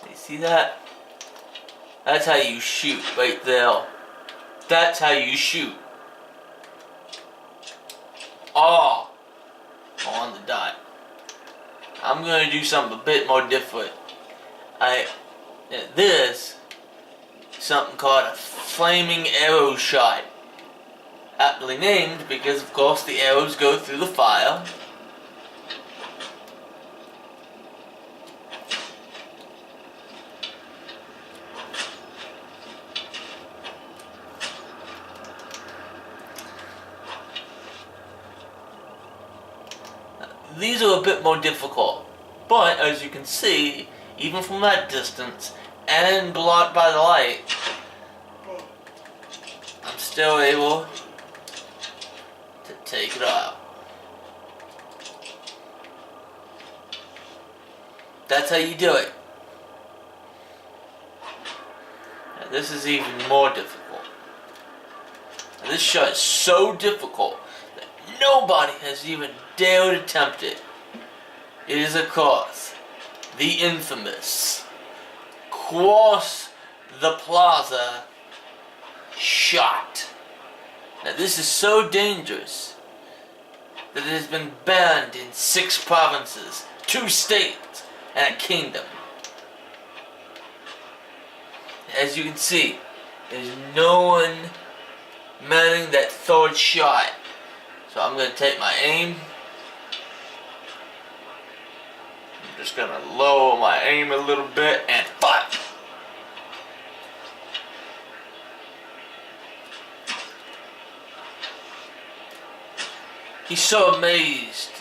You see that? That's how you shoot right there. That's how you shoot. Oh, on the dot. I'm gonna do something a bit more different. This something called a flaming arrow shot. Aptly named because of course the arrows go through the fire. These are a bit more difficult, but as you can see, even from that distance and blocked by the light, I'm still able to take it out. That's how you do it. Now, this is even more difficult. Now, this shot is so difficult that nobody has even dared attempt it. It is, of course, the infamous cross the plaza shot. Now this is so dangerous that it has been banned in 6 provinces, 2 states, and a kingdom. As you can see, there's no one manning that 3rd shot. So I'm going to take my aim. I'm just going to lower my aim a little bit and fire. He's so amazed.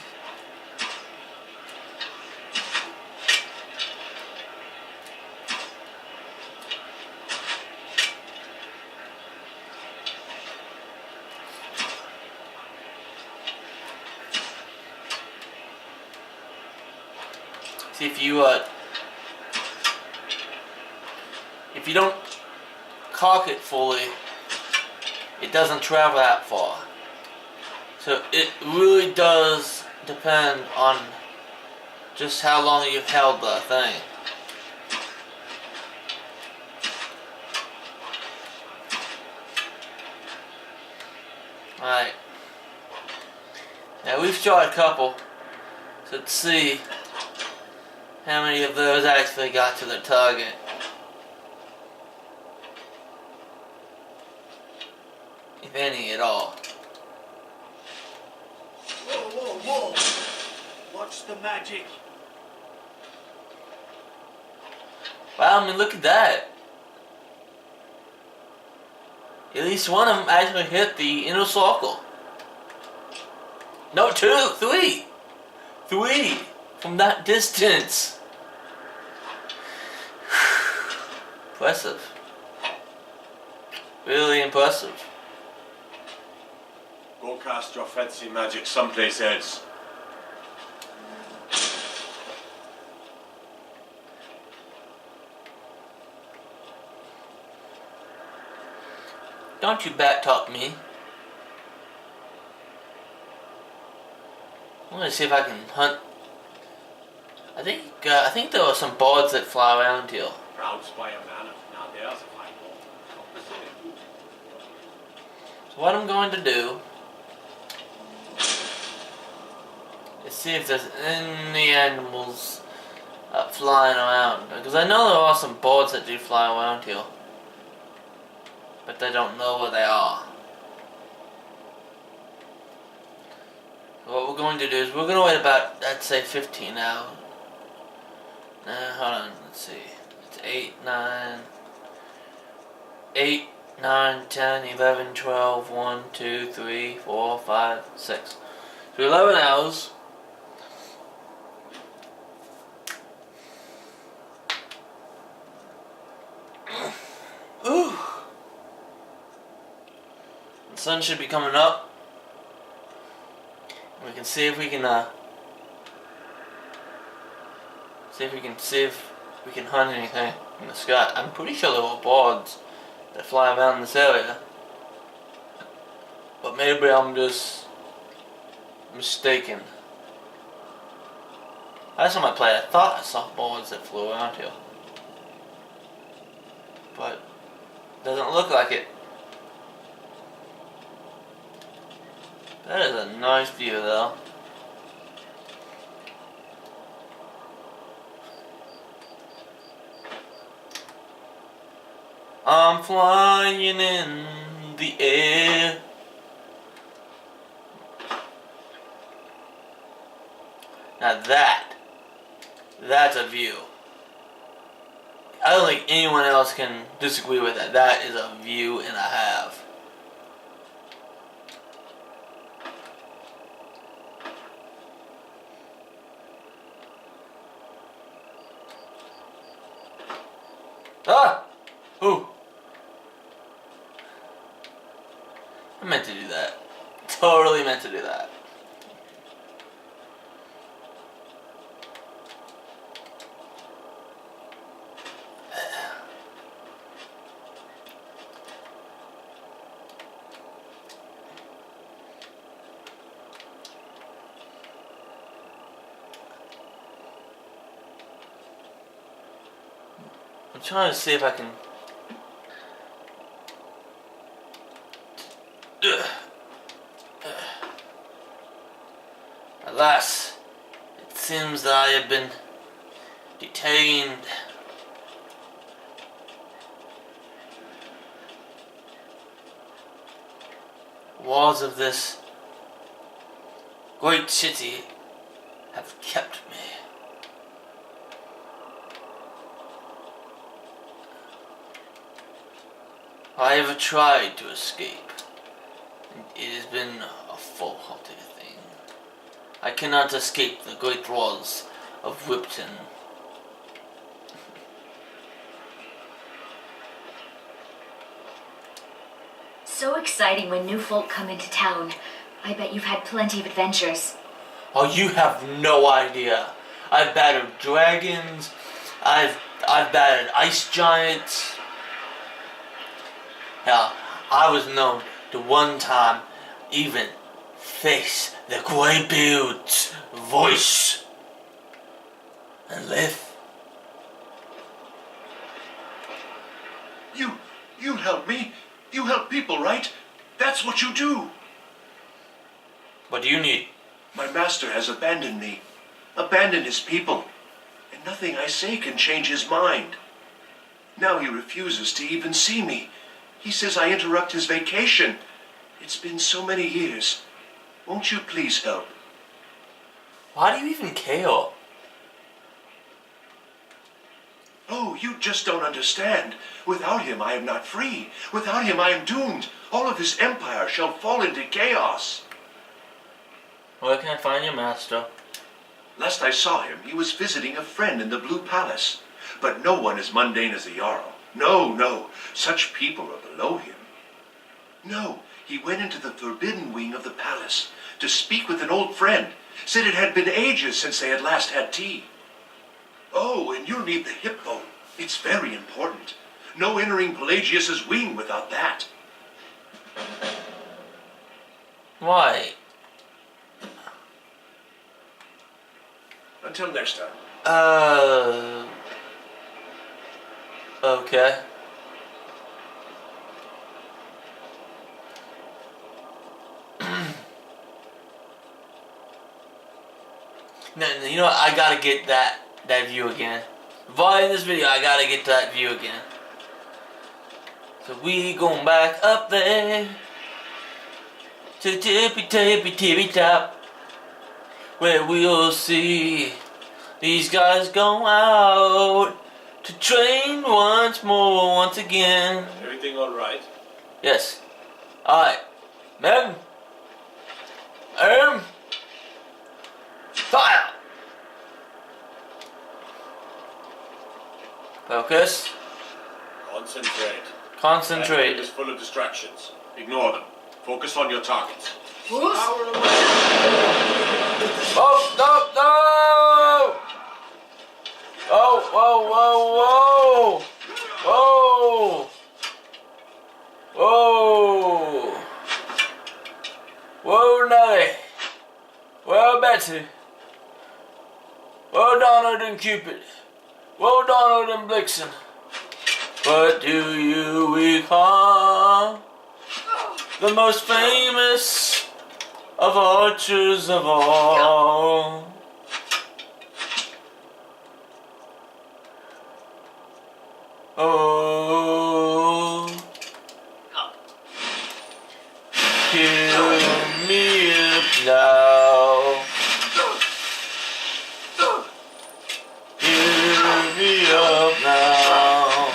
See, if you don't cock it fully, it doesn't travel that far. So it really does depend on just how long you've held the thing. Alright. Now we've shot a couple. So let's see how many of those actually got to their target. If any at all. Whoa, whoa, whoa. Watch the magic. Wow, I mean, look at that. At least one of them actually hit the inner circle. No, 2, 3. 3 from that distance. Impressive. Really impressive. Go cast your fancy magic someplace else. Don't you backtalk me. I'm gonna see if I can hunt I think there are some birds that fly around here. Roused by a man of now there's a fine ball. So what I'm going to do is see if there's any animals flying around. Because I know there are some birds that do fly around here. But I don't know where they are. So what we're going to do is we're going to wait about, I'd say 15 hours. Hold on, let's see. It's 8, 9, 10, 11, 12, 1, 2, 3, 4, 5, 6. So 11 hours. Ooh. The sun should be coming up. We can see if we can see if we can hunt anything in the sky. I'm pretty sure there are birds that fly around this area, but maybe I'm just mistaken. Last time I played, I thought I saw birds that flew around here, but doesn't look like it. That is a nice view, though. I'm flying in the air. Now that's a view. I don't think anyone else can disagree with that. That is a view and a half. Ah! Ooh. I meant to do that. Totally meant to do that. I'm trying to see if I can. Alas, it seems that I have been detained. Walls of this great city have kept me. I have tried to escape, and it has been a foolhardy thing. I cannot escape the great walls of Ripton. So exciting when new folk come into town. I bet you've had plenty of adventures. Oh, you have no idea. I've battled dragons. I've battled ice giants. Hell, I was known to one time even face the Greybeard's voice and live. You help me. You help people, right? That's what you do. What do you need? My master has abandoned me. Abandoned his people. And nothing I say can change his mind. Now he refuses to even see me. He says I interrupt his vacation. It's been so many years. Won't you please help? Why do you even care? Oh, you just don't understand. Without him, I am not free. Without him, I am doomed. All of his empire shall fall into chaos. Where can I find your master? Last I saw him, he was visiting a friend in the Blue Palace. But no one as mundane as the Jarl. No, no. Such people are below him. No, he went into the forbidden wing of the palace to speak with an old friend. Said it had been ages since they had last had tea. Oh, and you'll need the hip bone. It's very important. No entering Pelagius's wing without that. Why? Until next time. Okay. No, you know what? I gotta get that view again. Via this video, I gotta get that view again. So we going back up there to tippy top, where we'll see these guys go out to train once again. Everything all right? Yes. Alright. Men. Fire! Focus. Concentrate. Concentrate. That is full of distractions. Ignore them. Focus on your targets. Oh, no, no! Oh, whoa, whoa, whoa! Whoa! Whoa, Nelly! Whoa, Betsy! Whoa, Donald and Cupid! Whoa, Donald and Blixen! What do you recall? The most famous of archers of all. Oh, kill me up now. Fill me up now.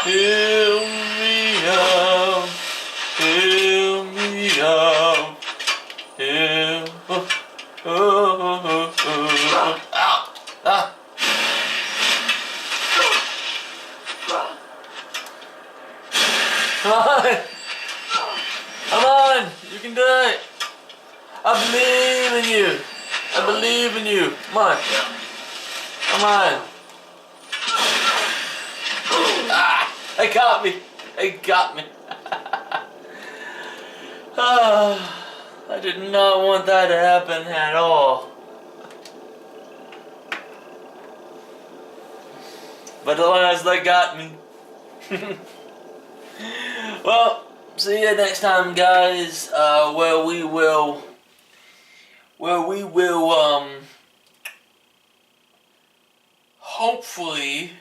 Fill me up. Fill me up. Fill. Ow! Ah! Come on! Come on! You can do it! I believe in you! I believe in you! Come on! Come on! Ah! They got me! They got me! I did not want that to happen at all. But alas, they got me. Well, see you next time, guys. Where we will hopefully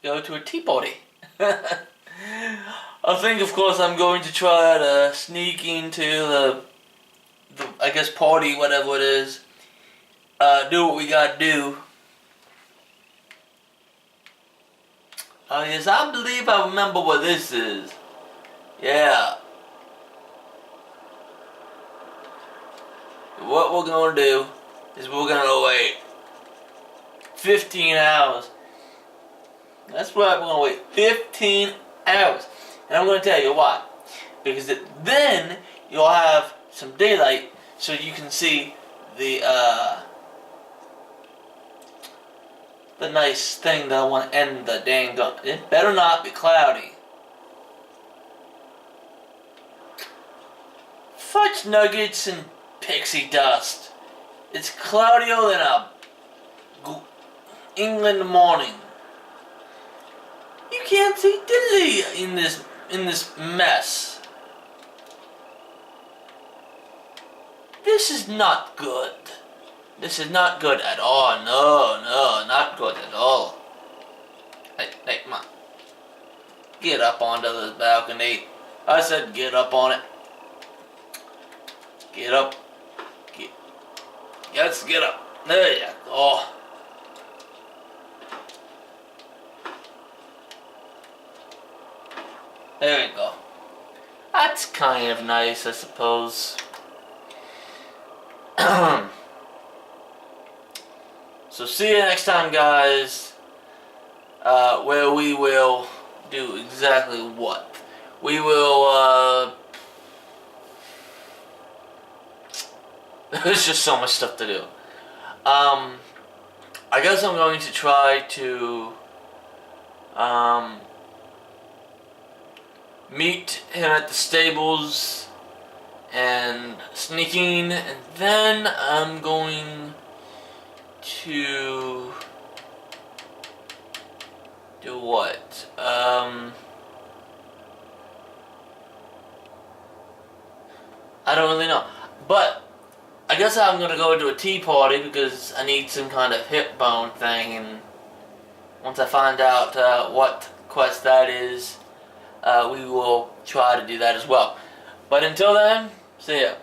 go to a tea party. I think, of course, I'm going to try to sneak into the I guess party, whatever it is. Do what we gotta do. Oh yes, I believe I remember what this is. Yeah. What we're gonna do is we're gonna wait 15 hours. That's right, we're gonna wait 15 hours. And I'm gonna tell you why. Because then you'll have some daylight so you can see the nice thing that I want to end the dang gun. It better not be cloudy. Fudge nuggets and pixie dust. It's cloudier than a England morning. You can't see diddly in this mess. This is not good. This is not good at all. No, not good at all. Hey, come on. Get up onto this balcony. I said get up on it. Get up. Let's get up. There you go. There you go. That's kind of nice, I suppose. So see you next time, guys, where we will do exactly what? We will, there's just so much stuff to do. I guess I'm going to try to, meet him at the stables and sneaking, and then I'm going to do what? I don't really know. But I guess I'm gonna go to a tea party because I need some kind of hip bone thing, and once I find out what quest that is, we will try to do that as well. But until then, see ya.